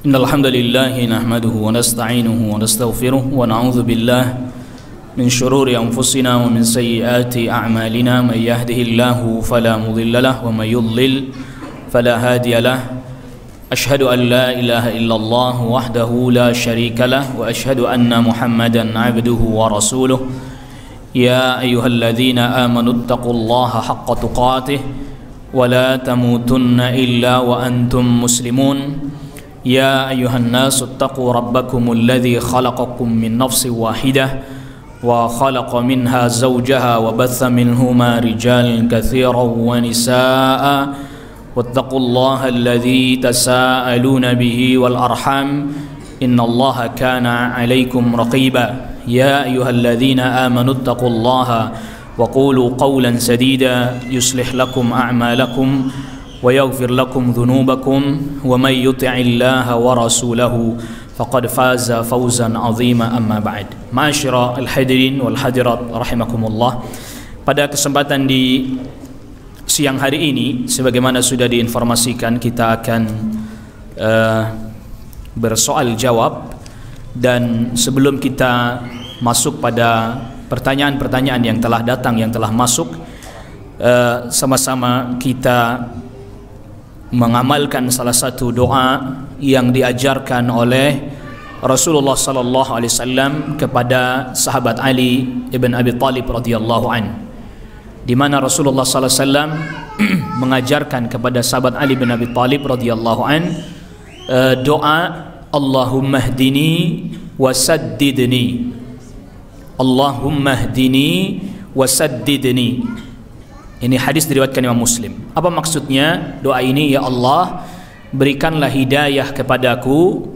إن الحمد لله نحمده ونستعينه ونستغفره ونعوذ بالله من شرور أنفسنا ومن سيئات أعمالنا من يهده الله فلا مضل له ومن يضلل فلا هادي له أشهد أن لا إله إلا الله وحده لا شريك له وأشهد أن محمدا عبده ورسوله يا أيها الذين آمنوا اتقوا الله حق تقاته ولا تموتن إلا وأنتم مسلمون يا أيها الناس اتقوا ربكم الذي خلقكم من نفس واحدة وخلق منها زوجها وبث منهما رجالا كثيرا ونساء واتقوا الله الذي تساءلون به والأرحام إن الله كان عليكم رقيبا يا أيها الذين آمنوا اتقوا الله وقولوا قولا سديدا يصلح لكم أعمالكم ويغفر لكم ذنوبكم ومن يطع الله ورسوله فقد فاز فوزا عظيما أما بعد معاشر الحاضرين والحاضرات رحمكم الله. Pada kesempatan di siang hari ini, sebagaimana sudah diinformasikan, kita akan bersoal jawab. Dan sebelum kita masuk pada pertanyaan-pertanyaan yang telah datang, yang telah masuk, sama-sama kita mengamalkan salah satu doa yang diajarkan oleh Rasulullah sallallahu alaihi wasallam kepada sahabat Ali ibn Abi Thalib radhiyallahu an, di mana Rasulullah sallallahu alaihi wasallam mengajarkan kepada sahabat Ali bin Abi Thalib radhiyallahu an doa Allahumma hdini wasaddidni, Allahumma hdini wasaddidni. Ini hadis diriwayatkan Imam Muslim. Apa maksudnya doa ini? Ya Allah, berikanlah hidayah kepadaku,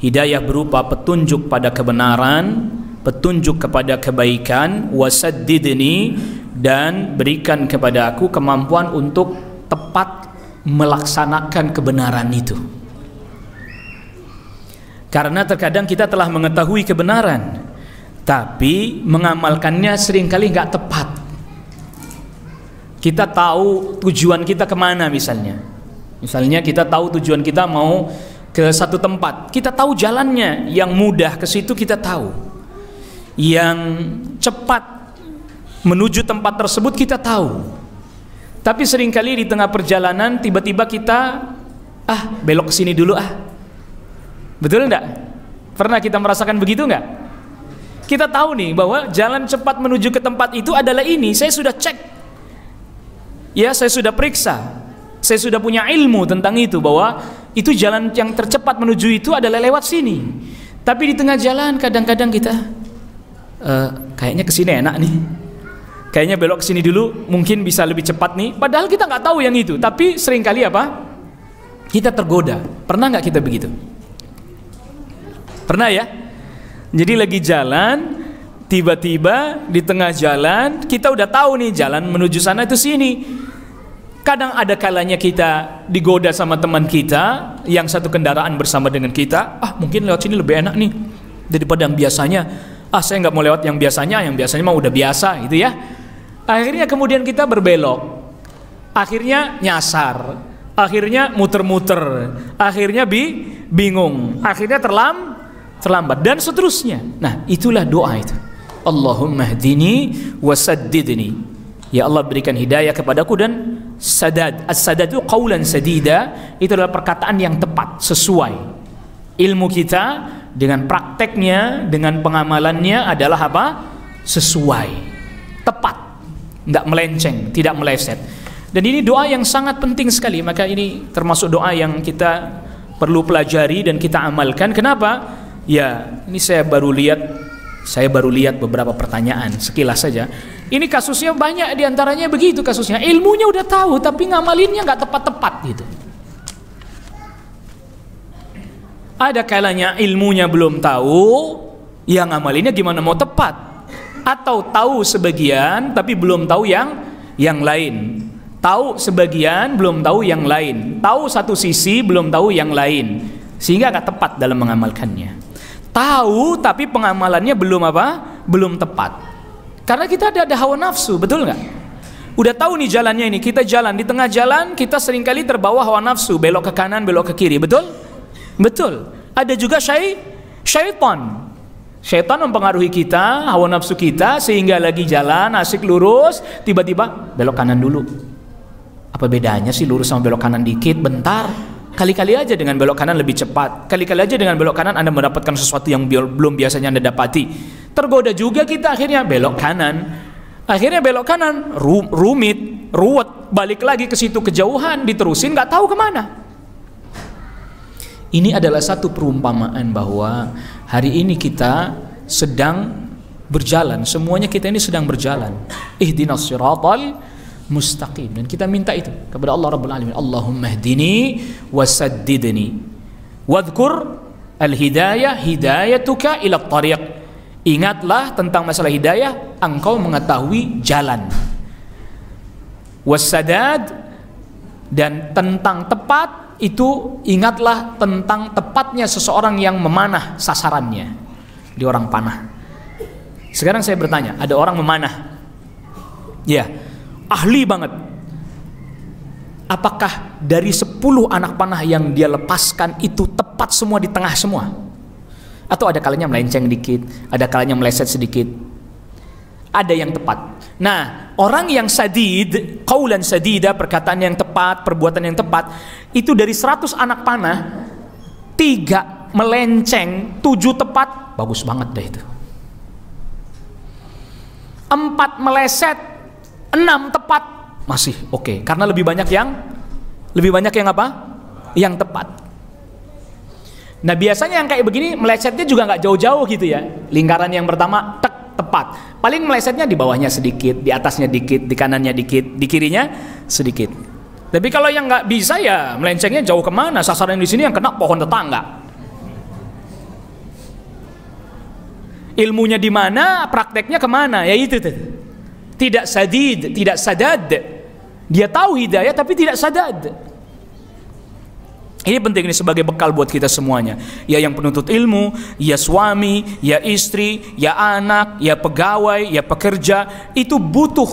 hidayah berupa petunjuk pada kebenaran, petunjuk kepada kebaikan, wasaddidni, dan berikan kepada aku kemampuan untuk tepat melaksanakan kebenaran itu. Karena terkadang kita telah mengetahui kebenaran, tapi mengamalkannya seringkali nggak tepat. Kita tahu tujuan kita kemana, misalnya kita tahu tujuan kita mau ke satu tempat, kita tahu jalannya, yang mudah ke situ kita tahu, yang cepat menuju tempat tersebut kita tahu, tapi seringkali di tengah perjalanan tiba-tiba kita belok ke sini dulu betul enggak? Pernah kita merasakan begitu enggak? Kita tahu nih bahwa jalan cepat menuju ke tempat itu adalah ini, saya sudah cek, ya, saya sudah periksa, saya sudah punya ilmu tentang itu, bahwa itu jalan yang tercepat menuju itu adalah lewat sini. Tapi di tengah jalan kadang-kadang kita kayaknya kesini enak nih, kayaknya belok kesini dulu mungkin bisa lebih cepat nih, padahal kita nggak tahu yang itu. Tapi seringkali kita tergoda. Pernah nggak kita begitu? Pernah ya? Jadi lagi jalan, tiba-tiba di tengah jalan kita udah tahu nih jalan menuju sana itu sini. Kadang ada kalanya kita digoda sama teman kita yang satu kendaraan bersama dengan kita, mungkin lewat sini lebih enak nih daripada yang biasanya. Saya nggak mau lewat yang biasanya mah udah biasa gitu ya. Akhirnya kemudian kita berbelok, akhirnya nyasar, akhirnya muter-muter, akhirnya bingung, akhirnya terlambat dan seterusnya. Nah, itulah doa itu. Allahumma hdini wasaddidni. Ya Allah, berikan hidayah kepadaku dan sadad. As-sadad itu qaulan sadida, itu adalah perkataan yang tepat, sesuai. Ilmu kita dengan prakteknya, dengan pengamalannya adalah sesuai, tepat, tidak melenceng, tidak meleset. Dan ini doa yang sangat penting sekali. Maka ini termasuk doa yang kita perlu pelajari dan kita amalkan. Kenapa? Ya, ini saya baru lihat beberapa pertanyaan sekilas saja. Ini kasusnya banyak, diantaranya begitu kasusnya. Ilmunya udah tahu tapi ngamalinnya nggak tepat-tepat gitu. Ada kalanya ilmunya belum tahu, yang ngamalinnya gimana mau tepat? Atau tahu sebagian tapi belum tahu yang lain. Tahu sebagian belum tahu yang lain. Tahu satu sisi belum tahu yang lain, sehingga nggak tepat dalam mengamalkannya. Tahu tapi pengamalannya belum tepat. Karena kita ada hawa nafsu, betul nggak? Udah tahu nih jalannya ini, kita jalan di tengah jalan, kita seringkali terbawa hawa nafsu, belok ke kanan, belok ke kiri, betul? Betul. Ada juga syaitan. Syaitan mempengaruhi kita, hawa nafsu kita, sehingga lagi jalan asik lurus, tiba-tiba belok kanan dulu. Apa bedanya sih lurus sama belok kanan dikit? Bentar. Kali-kali aja dengan belok kanan lebih cepat. Kali-kali aja dengan belok kanan Anda mendapatkan sesuatu yang belum biasanya Anda dapati. Tergoda juga kita akhirnya belok kanan. Akhirnya belok kanan, rumit, ruwet, balik lagi ke situ kejauhan, diterusin nggak tahu kemana. Ini adalah satu perumpamaan bahwa hari ini kita sedang berjalan, semuanya kita ini sedang berjalan. Ihdinas siratal mustaqim, dan kita minta itu kepada Allah Rabbul Alamin. Allahumma hdini wasaddidni wadhkur al-hidayah hidayatuka ila tariq. Ingatlah tentang masalah hidayah, engkau mengetahui jalan. Wasadad, dan tentang tepat itu ingatlah tentang tepatnya seseorang yang memanah sasarannya. Di orang panah. Sekarang saya bertanya, ada orang memanah, ya, ahli banget. Apakah dari 10 anak panah yang dia lepaskan itu tepat semua di tengah semua? Atau ada kalanya melenceng dikit, ada kalanya meleset sedikit? Ada yang tepat. Nah, orang yang sadid, qaulan sadida, perkataan yang tepat, perbuatan yang tepat, itu dari 100 anak panah, 3 melenceng, 7 tepat, bagus banget deh itu. 4 meleset, 6 tepat, masih oke. Karena lebih banyak yang apa? Yang tepat. Nah, biasanya yang kayak begini melesetnya juga nggak jauh-jauh gitu ya. Lingkaran yang pertama tepat. Paling melesetnya di bawahnya sedikit, di atasnya dikit, di kanannya dikit, di kirinya sedikit. Tapi kalau yang nggak bisa ya melencengnya jauh kemana? Sasaran di sini yang kena pohon tetangga. Ilmunya di mana, prakteknya kemana? Ya itu tuh. Tidak sadid, tidak sadad. Dia tahu hidayah tapi tidak sadad. Ini penting, ini sebagai bekal buat kita semuanya. Ya yang penuntut ilmu, ya suami, ya istri, ya anak, ya pegawai, ya pekerja, itu butuh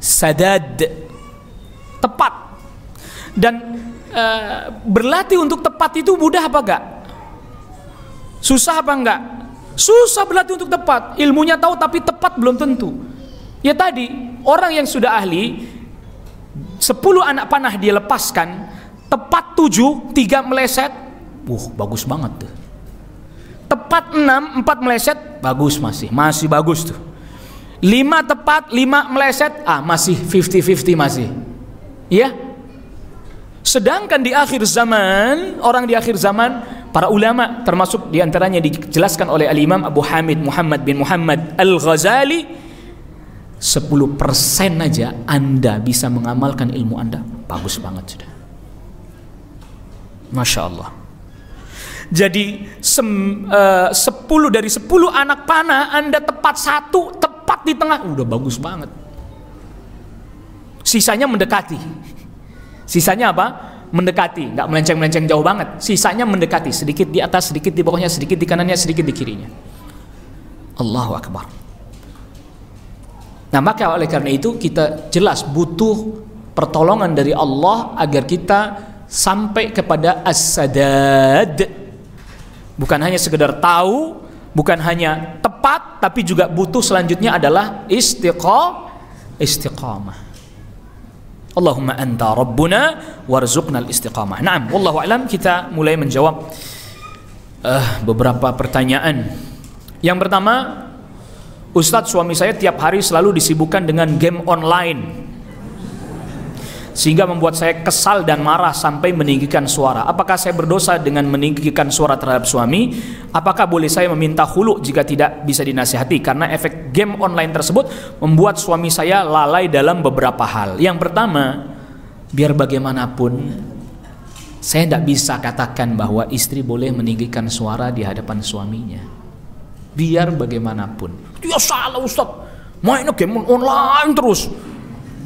sadad, tepat. Dan berlatih untuk tepat itu mudah apa enggak? Susah apa enggak? Susah berlatih untuk tepat. Ilmunya tahu tapi tepat belum tentu. Ya tadi, orang yang sudah ahli, 10 anak panah dia lepaskan, tepat 7, 3 meleset, bagus banget tuh. Tepat 6, 4 meleset, bagus, masih bagus tuh. 5 tepat, 5 meleset, masih 50-50 masih. Iya. Sedangkan di akhir zaman, orang di akhir zaman, para ulama, termasuk diantaranya dijelaskan oleh Al-Imam Abu Hamid Muhammad bin Muhammad Al-Ghazali, 10% aja Anda bisa mengamalkan ilmu Anda, bagus banget sudah. Masya Allah. Jadi 10 dari 10 anak panah Anda tepat 1, tepat di tengah, udah bagus banget. Sisanya mendekati. Sisanya apa? Mendekati, nggak melenceng-melenceng jauh banget. Sisanya mendekati, sedikit di atas, sedikit di bawahnya, sedikit di kanannya, sedikit di kirinya. Allahu Akbar. Nah, maka oleh karena itu kita jelas butuh pertolongan dari Allah agar kita sampai kepada as-sadad. Bukan hanya sekedar tahu, bukan hanya tepat, tapi juga butuh selanjutnya adalah istiqamah. Allahumma anta rabbuna warzuqnal istiqamah. Naam, wallahu alam. Kita mulai menjawab beberapa pertanyaan. Yang pertama, Ustadz, suami saya tiap hari selalu disibukkan dengan game online, sehingga membuat saya kesal dan marah sampai meninggikan suara. Apakah saya berdosa dengan meninggikan suara terhadap suami? Apakah boleh saya meminta khulu jika tidak bisa dinasihati? Karena efek game online tersebut membuat suami saya lalai dalam beberapa hal. Yang pertama, biar bagaimanapun saya tidak bisa katakan bahwa istri boleh meninggikan suara di hadapan suaminya. Biar bagaimanapun, ya salah Ustaz, mainnya game online terus,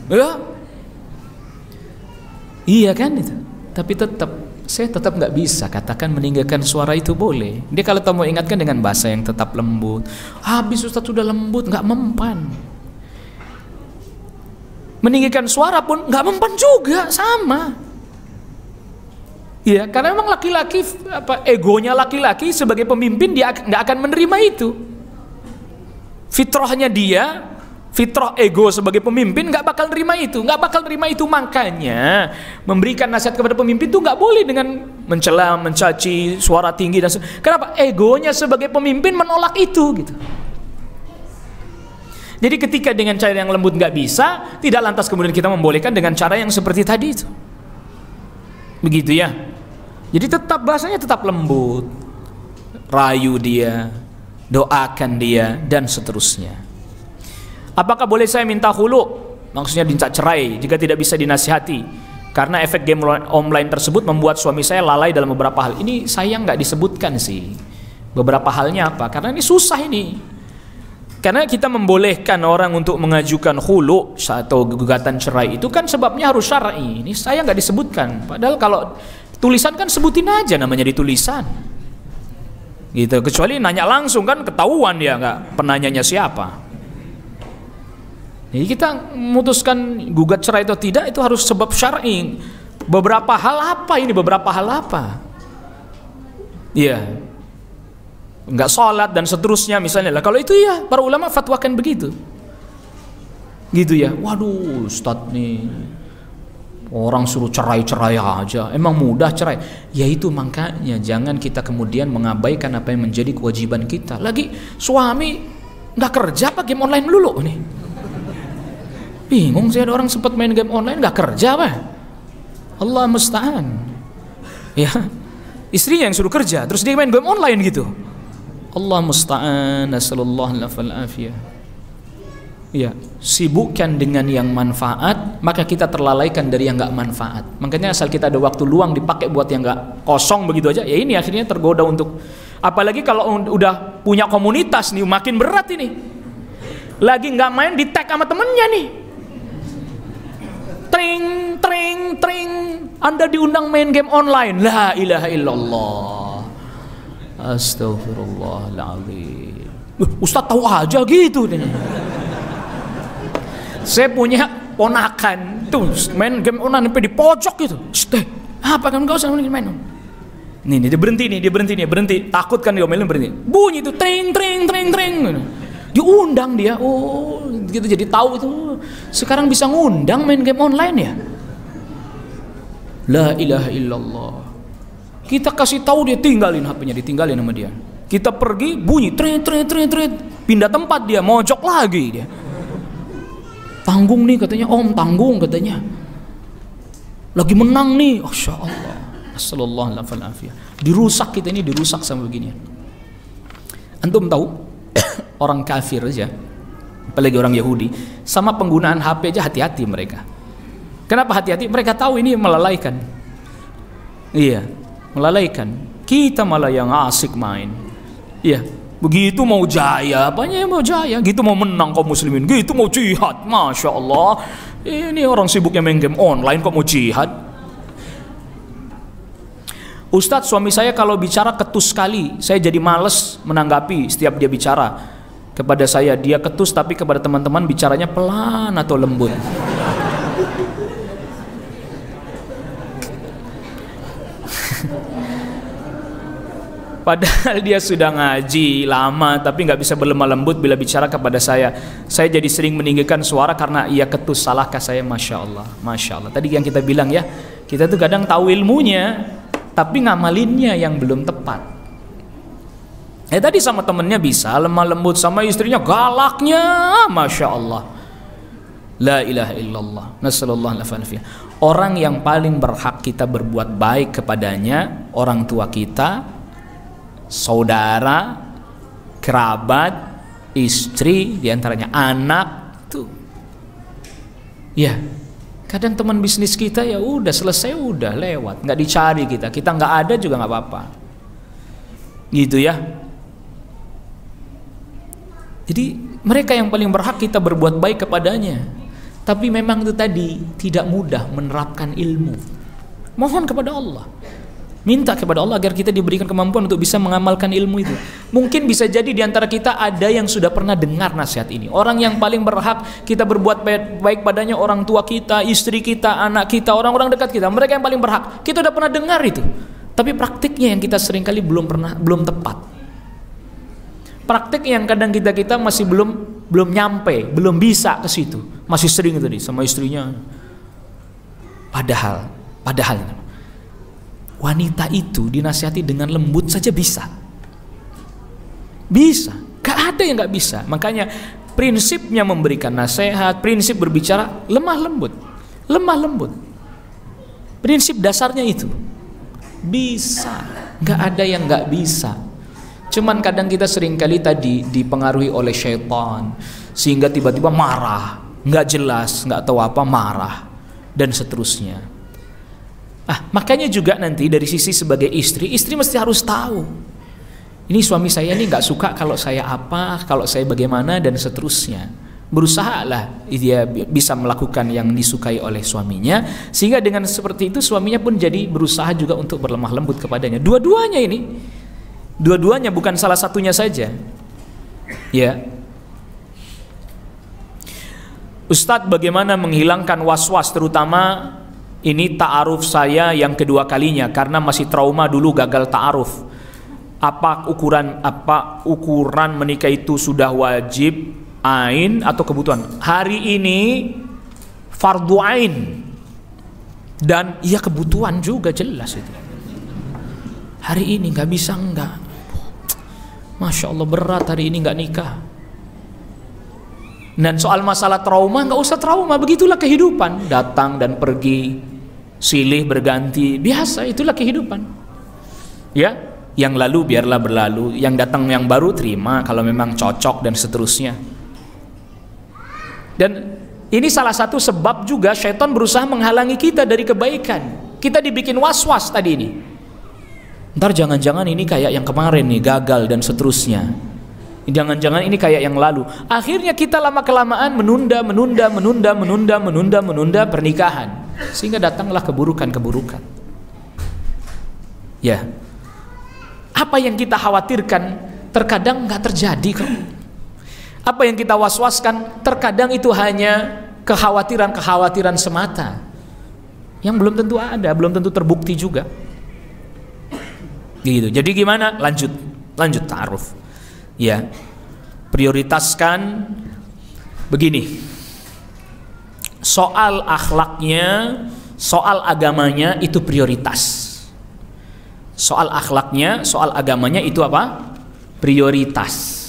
ya. Iya kan itu. Tapi saya tetap nggak bisa katakan meninggalkan suara itu boleh. Dia kalau mau ingatkan dengan bahasa yang tetap lembut. Habis Ustaz sudah lembut, nggak mempan. Meninggikan suara pun nggak mempan juga, sama. Ya, karena memang laki-laki, egonya laki-laki sebagai pemimpin dia nggak akan menerima itu. Fitrahnya dia, fitrah ego sebagai pemimpin nggak bakal nerima itu, nggak bakal nerima itu. Makanya memberikan nasihat kepada pemimpin itu nggak boleh dengan mencela, mencaci, suara tinggi dan kenapa? Egonya sebagai pemimpin menolak itu, gitu. Jadi ketika dengan cara yang lembut nggak bisa, tidak lantas kemudian kita membolehkan dengan cara yang seperti tadi itu. Begitu ya. Jadi tetap bahasanya tetap lembut, rayu dia, doakan dia, dan seterusnya. Apakah boleh saya minta khulu? Maksudnya minta cerai jika tidak bisa dinasihati, karena efek game online tersebut membuat suami saya lalai dalam beberapa hal. Ini sayang nggak disebutkan sih beberapa halnya apa, karena ini susah ini. Karena kita membolehkan orang untuk mengajukan khulu atau gugatan cerai itu kan sebabnya harus syar'i. Ini saya nggak disebutkan. Padahal kalau tulisan kan sebutin aja namanya di tulisan. Gitu. Kecuali nanya langsung kan ketahuan dia nggak penanyanya siapa. Jadi kita memutuskan gugat cerai atau tidak itu harus sebab syar'i. Beberapa hal apa ini? Beberapa hal apa? Iya. Enggak sholat dan seterusnya misalnya lah. Kalau itu ya para ulama fatwakan begitu. Gitu ya. Waduh, Ustadz nih orang suruh cerai-cerai aja. Emang mudah cerai? Ya itu makanya jangan kita kemudian mengabaikan apa yang menjadi kewajiban kita. Lagi suami nggak kerja apa game online melulu nih. Bingung sih ada orang sempat main game online nggak kerja apa? Allah musta'an. Ya, istrinya yang suruh kerja terus dia main game online gitu. Allah musta'an, nasallallahu alaihi. Ya, sibukkan dengan yang manfaat, maka kita terlalaikan dari yang nggak manfaat. Makanya asal kita ada waktu luang dipakai buat yang nggak kosong begitu aja, ya ini akhirnya tergoda untuk. Apalagi kalau udah punya komunitas nih, makin berat ini. Lagi nggak main di tag sama temennya nih. Tring, tring, tring. Anda diundang main game online. La ilaha illallah. Astagfirullahaladzim. Ustadz tahu aja gitu deh. Saya punya ponakan tuh main game online sampai di pojok gitu. Apa kan kau sama main? Nih dia berhenti. Takut kan diomelin berhenti. Bunyi itu tring tring tring tring. Diundang dia. Oh, gitu jadi tahu itu. Sekarang bisa ngundang main game online ya. La ilaha illallah. Kita kasih tahu dia tinggalin HP-nya, ditinggalin sama dia. Kita pergi bunyi tret. Pindah tempat dia, mojok lagi dia. Tanggung nih katanya, Om tanggung katanya. Lagi menang nih. Masya Allah. Assalamualaikum. Dirusak kita ini, dirusak sama begini. Antum tahu orang kafir aja, apalagi orang Yahudi, sama penggunaan HP aja hati-hati mereka. Kenapa hati-hati? Mereka tahu ini melalaikan. Iya, melalaikan. Kita malah yang asik main. Iya, begitu mau jaya, apanya yang mau jaya? Gitu mau menang kaum muslimin, gitu mau jihad. Masya Allah, ini orang sibuknya main game online kok mau jihad. Ustadz, suami saya kalau bicara ketus sekali, saya jadi males menanggapi setiap dia bicara. Kepada saya dia ketus, tapi kepada teman-teman bicaranya pelan atau lembut. Padahal dia sudah ngaji lama tapi nggak bisa berlemah lembut bila bicara kepada saya. Saya jadi sering meninggikan suara karena ia ketus. Salahkah saya? Masya Allah, Masya Allah. Tadi yang kita bilang ya, kita tuh kadang tahu ilmunya tapi ngamalinnya yang belum tepat. Tadi sama temennya bisa lemah lembut, sama istrinya galaknya, Masya Allah. La ilaha illallah. Nasallallahu alaihi. Orang yang paling berhak kita berbuat baik kepadanya, orang tua kita, saudara, kerabat, istri, diantaranya anak tuh. Ya, kadang teman bisnis kita ya udah selesai, udah lewat, nggak dicari kita nggak ada juga nggak apa-apa. Gitu ya. Jadi mereka yang paling berhak kita berbuat baik kepadanya. Tapi memang itu tadi tidak mudah menerapkan ilmu. Mohon kepada Allah. Minta kepada Allah agar kita diberikan kemampuan untuk bisa mengamalkan ilmu itu. Mungkin bisa jadi di antara kita ada yang sudah pernah dengar nasihat ini. Orang yang paling berhak kita berbuat baik padanya orang tua kita, istri kita, anak kita, orang-orang dekat kita. Mereka yang paling berhak. Kita udah pernah dengar itu. Tapi praktiknya yang kita seringkali belum tepat. Praktik yang kadang kita masih belum nyampe, belum bisa ke situ. Masih sering tadi sama istrinya. Padahal wanita itu dinasihati dengan lembut saja bisa. Bisa. Gak ada yang gak bisa. Makanya prinsipnya memberikan nasihat, prinsip berbicara lemah lembut. Lemah lembut. Prinsip dasarnya itu. Bisa. Gak ada yang gak bisa. Cuman kadang kita seringkali tadi dipengaruhi oleh syaitan, sehingga tiba-tiba marah, gak jelas, gak tahu apa, marah, dan seterusnya. Makanya juga nanti dari sisi sebagai istri mesti harus tahu. Ini suami saya ini nggak suka kalau saya apa, kalau saya bagaimana dan seterusnya. Berusahalah dia bisa melakukan yang disukai oleh suaminya, sehingga dengan seperti itu suaminya pun jadi berusaha juga untuk berlemah lembut kepadanya. Dua-duanya ini, dua-duanya bukan salah satunya saja. Ya. Ustadz, bagaimana menghilangkan was-was, terutama ini ta'aruf saya yang kedua kalinya karena masih trauma dulu gagal ta'aruf. Apa ukuran menikah itu sudah wajib ain atau kebutuhan? Hari ini fardu ain dan iya kebutuhan juga, jelas itu. Hari ini nggak bisa enggak. Masya Allah berat hari ini nggak nikah. Dan soal masalah trauma nggak usah trauma, begitulah kehidupan, datang dan pergi. Silih berganti, biasa, itulah kehidupan. Ya, yang lalu biarlah berlalu, yang datang yang baru terima kalau memang cocok dan seterusnya. Dan ini salah satu sebab juga syaitan berusaha menghalangi kita dari kebaikan. Kita dibikin was-was tadi ini. Ntar jangan-jangan ini kayak yang kemarin nih, gagal dan seterusnya. Jangan-jangan ini kayak yang lalu. Akhirnya kita lama-kelamaan menunda pernikahan. Sehingga datanglah keburukan-keburukan. Ya. Apa yang kita khawatirkan terkadang nggak terjadi kok. Apa yang kita was-waskan terkadang itu hanya kekhawatiran-kekhawatiran semata. Yang belum tentu ada, belum tentu terbukti juga. Gitu. Jadi gimana? Lanjut ta'aruf. Ya. Prioritaskan begini. Soal akhlaknya, soal agamanya itu prioritas. Soal akhlaknya, soal agamanya itu apa? Prioritas.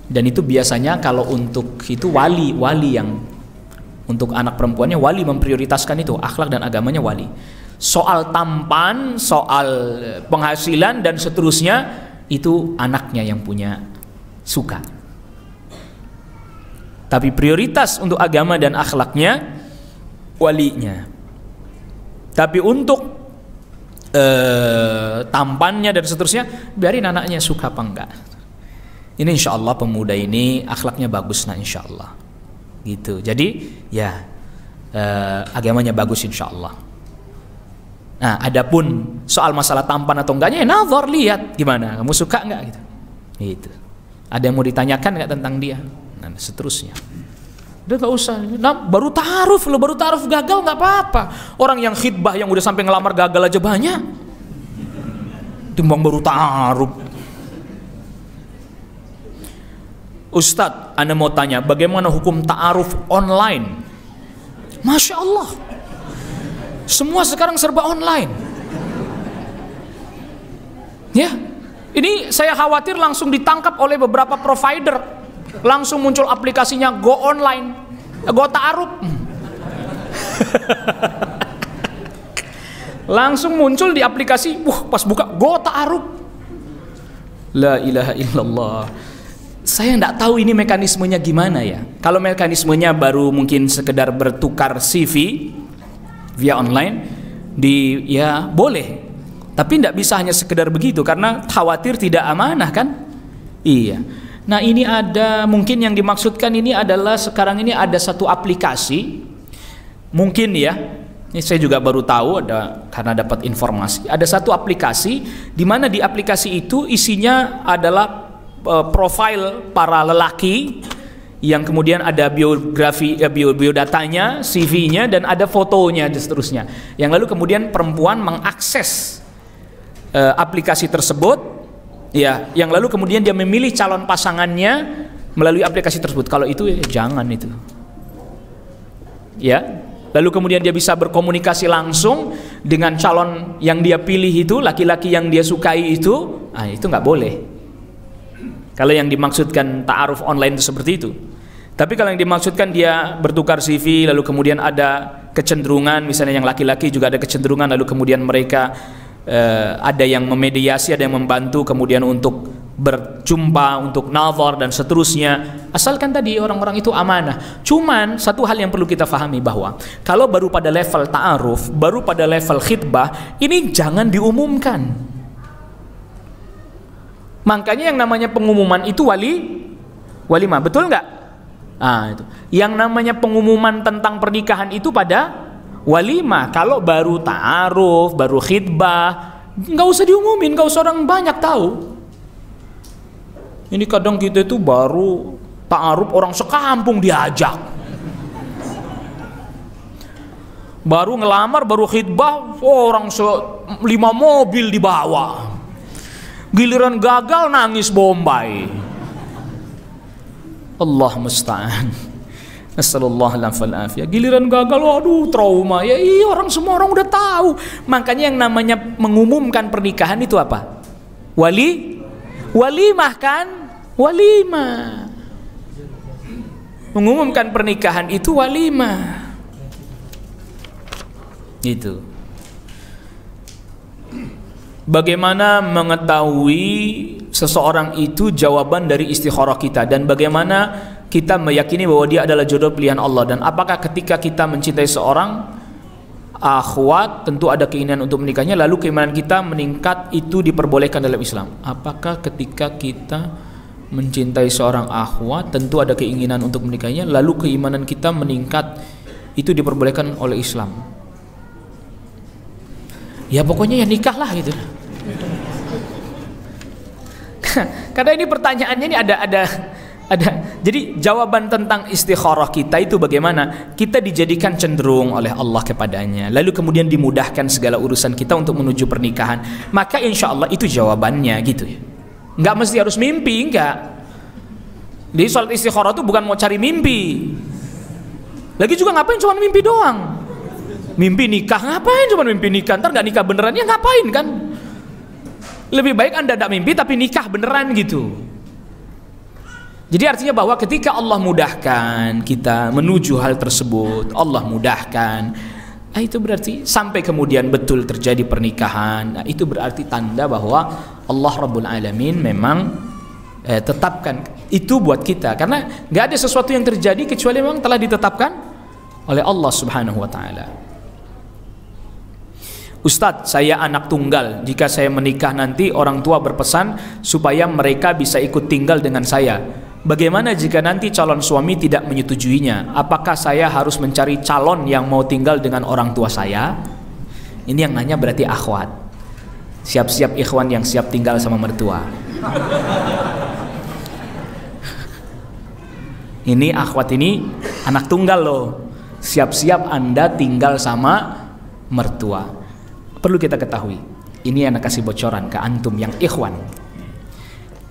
Dan itu biasanya kalau untuk itu wali yang untuk anak perempuannya, wali memprioritaskan itu, akhlak dan agamanya wali. Soal tampan, soal penghasilan dan seterusnya itu anaknya yang punya suka. Tapi prioritas untuk agama dan akhlaknya walinya. Tapi untuk tampannya dan seterusnya biarin anaknya suka apa enggak. Ini insya Allah pemuda ini akhlaknya bagus, nah insya Allah gitu. Jadi ya agamanya bagus insya Allah. Nah adapun soal masalah tampan atau enggaknya ya nazar, lihat gimana kamu suka enggak gitu. Ada yang mau ditanyakan enggak tentang dia? Dan seterusnya. Udah gak usah. Nah, baru ta'aruf gagal nggak apa-apa. Orang yang khidbah yang udah sampai ngelamar gagal aja banyak. Timbang baru ta'aruf. Ustadz, Anda mau tanya bagaimana hukum ta'aruf online? Masya Allah. Semua sekarang serba online. Ya. Ini saya khawatir langsung ditangkap oleh beberapa provider. Langsung muncul aplikasinya Go Online, Go Ta'aruf. Langsung muncul di aplikasi, pas buka Go Ta'aruf. La ilaha illallah. Saya tidak tahu ini mekanismenya gimana ya. Kalau mekanismenya baru mungkin sekedar bertukar CV via online, ya boleh. Tapi tidak bisa hanya sekedar begitu karena khawatir tidak amanah kan? Iya. Nah ini ada, mungkin yang dimaksudkan ini adalah sekarang ini ada satu aplikasi, mungkin ya, Ini saya juga baru tahu karena dapat informasi. Ada satu aplikasi di mana di aplikasi itu isinya adalah profil para lelaki yang kemudian ada biografi, biodatanya, CV-nya, dan ada fotonya dan seterusnya. Yang lalu kemudian perempuan mengakses aplikasi tersebut, ya, yang lalu kemudian dia memilih calon pasangannya melalui aplikasi tersebut. Kalau itu jangan itu. Ya. Lalu kemudian dia bisa berkomunikasi langsung dengan calon yang dia pilih itu, laki-laki yang dia sukai itu, itu nggak boleh. Kalau yang dimaksudkan ta'aruf online itu seperti itu. Tapi kalau yang dimaksudkan dia bertukar CV, lalu kemudian ada kecenderungan, misalnya yang laki-laki juga ada kecenderungan, lalu kemudian mereka ada yang memediasi, ada yang membantu kemudian untuk berjumpa, untuk nazar dan seterusnya, asalkan tadi orang-orang itu amanah. Cuman satu hal yang perlu kita fahami, bahwa kalau baru pada level ta'aruf, baru pada level khitbah, ini jangan diumumkan. Makanya yang namanya pengumuman itu walimah, betul nggak? Itu. Yang namanya pengumuman tentang pernikahan itu pada walimah. Kalau baru ta'aruf, baru khitbah, nggak usah diumumin, nggak usah orang banyak tahu. Ini kadang kita itu baru ta'aruf orang sekampung diajak, baru ngelamar, baru khitbah, orang 5 mobil dibawa, giliran gagal nangis Bombay. Allah musta'an. Nasallallahu alaihi. Giliran gagal, waduh trauma. Ya iya, semua orang udah tahu. Makanya yang namanya mengumumkan pernikahan itu apa? Walimah kan? Walimah. Mengumumkan pernikahan itu walimah. Itu. Bagaimana mengetahui seseorang itu jawaban dari istikharah kita, dan bagaimana kita meyakini bahwa dia adalah jodoh pilihan Allah, dan apakah ketika kita mencintai seorang akhwat tentu ada keinginan untuk menikahnya, lalu keimanan kita meningkat, itu diperbolehkan dalam Islam? Apakah ketika kita mencintai seorang akhwat tentu ada keinginan untuk menikahnya, lalu keimanan kita meningkat, itu diperbolehkan oleh Islam? Ya pokoknya ya nikahlah gitu. Karena ini pertanyaannya ini ada. Jadi jawaban tentang istikharah kita itu bagaimana? Kita dijadikan cenderung oleh Allah kepadanya, lalu kemudian dimudahkan segala urusan kita untuk menuju pernikahan. Maka insya Allah itu jawabannya gitu ya. Nggak mesti harus mimpi, enggak. Di sholat istikharah itu bukan mau cari mimpi. Lagi juga ngapain cuma mimpi doang? Mimpi nikah, ngapain cuma mimpi nikah? Ntar nggak nikah beneran, ya ngapain kan? Lebih baik Anda tidak mimpi tapi nikah beneran gitu. Jadi artinya bahwa ketika Allah mudahkan kita menuju hal tersebut, Allah mudahkan, itu berarti sampai kemudian betul terjadi pernikahan, itu berarti tanda bahwa Allah Rabbul Alamin memang tetapkan itu buat kita. Karena nggak ada sesuatu yang terjadi kecuali memang telah ditetapkan oleh Allah Subhanahu wa Ta'ala. Ustadz, saya anak tunggal. Jika saya menikah nanti orang tua berpesan supaya mereka bisa ikut tinggal dengan saya. Bagaimana jika nanti calon suami tidak menyetujuinya? Apakah saya harus mencari calon yang mau tinggal dengan orang tua saya? Ini yang nanya berarti akhwat. Siap-siap ikhwan yang siap tinggal sama mertua. Ini akhwat ini anak tunggal loh. Siap-siap Anda tinggal sama mertua. Perlu kita ketahui, ini anak kasih bocoran ke antum yang ikhwan.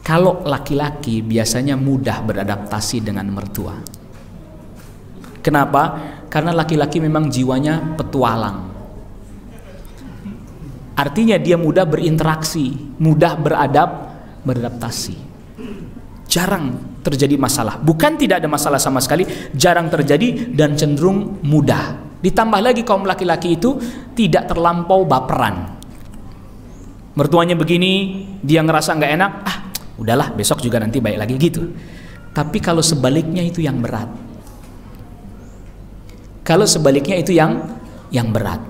Kalau laki-laki biasanya mudah beradaptasi dengan mertua. Kenapa? Karena laki-laki memang jiwanya petualang. Artinya dia mudah berinteraksi, mudah beradaptasi. Jarang terjadi masalah. Bukan tidak ada masalah sama sekali, jarang terjadi dan cenderung mudah. Ditambah lagi kaum laki-laki itu tidak terlampau baperan. Mertuanya begini, dia ngerasa nggak enak, udahlah besok juga nanti baik lagi gitu. Tapi kalau sebaliknya itu yang berat. Kalau sebaliknya itu yang berat,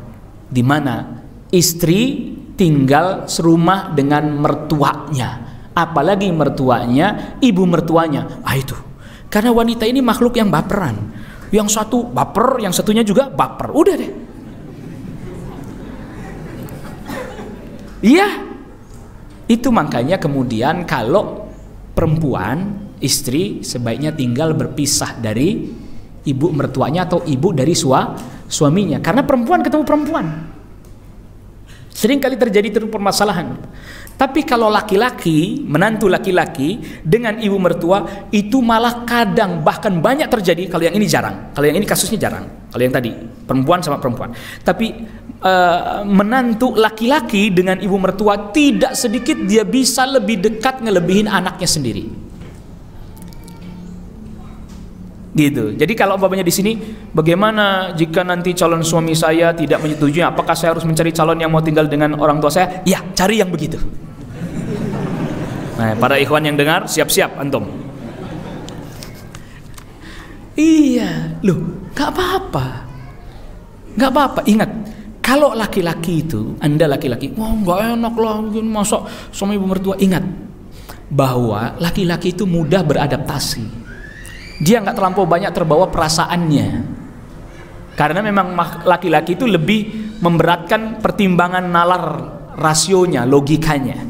di mana istri tinggal serumah dengan mertuanya, apalagi mertuanya, ibu mertuanya, itu. Karena wanita ini makhluk yang baperan. Yang satu baper, yang satunya juga baper. Udah deh. Iya. Itu makanya kemudian kalau perempuan, istri sebaiknya tinggal berpisah dari ibu mertuanya atau ibu dari suaminya, karena perempuan ketemu perempuan sering kali terjadi permasalahan. Tapi kalau laki-laki, menantu laki-laki dengan ibu mertua, itu malah kadang bahkan banyak terjadi. Kalau yang ini jarang, kalau yang ini kasusnya jarang, kalau yang tadi perempuan sama perempuan. Tapi menantu laki-laki dengan ibu mertua, tidak sedikit dia bisa lebih dekat ngelebihin anaknya sendiri. Gitu. Jadi kalau bapaknya di sini, bagaimana jika nanti calon suami saya tidak menyetujui? Apakah saya harus mencari calon yang mau tinggal dengan orang tua saya? Ya, cari yang begitu. Nah, para ikhwan yang dengar, siap-siap antum. Iya, loh, nggak apa-apa, nggak apa-apa. Ingat, kalau laki-laki itu, Anda laki-laki, wah nggak enak lah, masa sama ibu mertua. Ingat bahwa laki-laki itu mudah beradaptasi. Dia nggak terlampau banyak terbawa perasaannya, karena memang laki-laki itu lebih memberatkan pertimbangan nalar, rasionya, logikanya,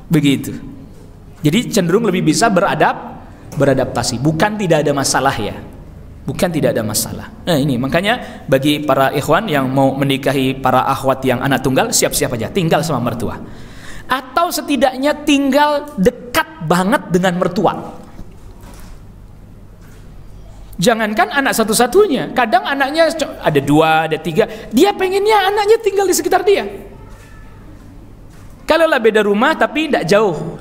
begitu. Jadi cenderung lebih bisa beradaptasi. Bukan tidak ada masalah ya, bukan tidak ada masalah. Nah ini makanya bagi para ikhwan yang mau menikahi para akhwat yang anak tunggal, siap-siap aja tinggal sama mertua, atau setidaknya tinggal dekat banget dengan mertua. Jangankan anak satu-satunya, kadang anaknya ada 2, ada 3, dia pengennya anaknya tinggal di sekitar dia. Kalau lah beda rumah tapi tidak jauh,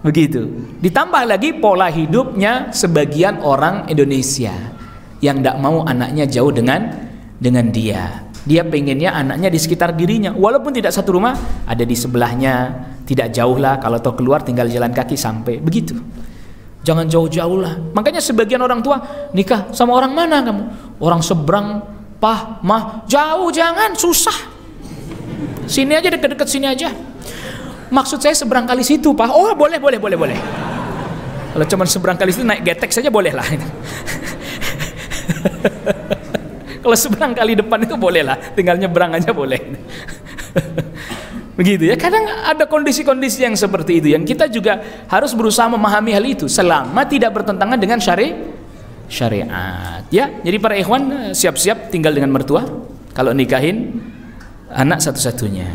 begitu. Ditambah lagi pola hidupnya sebagian orang Indonesia yang tidak mau anaknya jauh dengan dia. Dia pengennya anaknya di sekitar dirinya, walaupun tidak satu rumah, ada di sebelahnya, tidak jauh lah. Kalau toh keluar tinggal jalan kaki sampai, begitu. Jangan jauh-jauh lah. Makanya sebagian orang tua nikah sama orang mana kamu? Orang seberang, pah, mah, jauh jangan, susah. Sini aja, deket-deket sini aja. Maksud saya seberang kali situ, Pak. Oh, boleh. Kalau cuma seberang kali situ naik getek saja boleh lah. Kalau seberang kali depan itu boleh lah, tinggal nyebrang aja boleh. Begitu ya. Kadang ada kondisi-kondisi yang seperti itu yang kita juga harus berusaha memahami hal itu selama tidak bertentangan dengan syariat. Ya, jadi para ikhwan siap-siap tinggal dengan mertua kalau nikahin anak satu-satunya.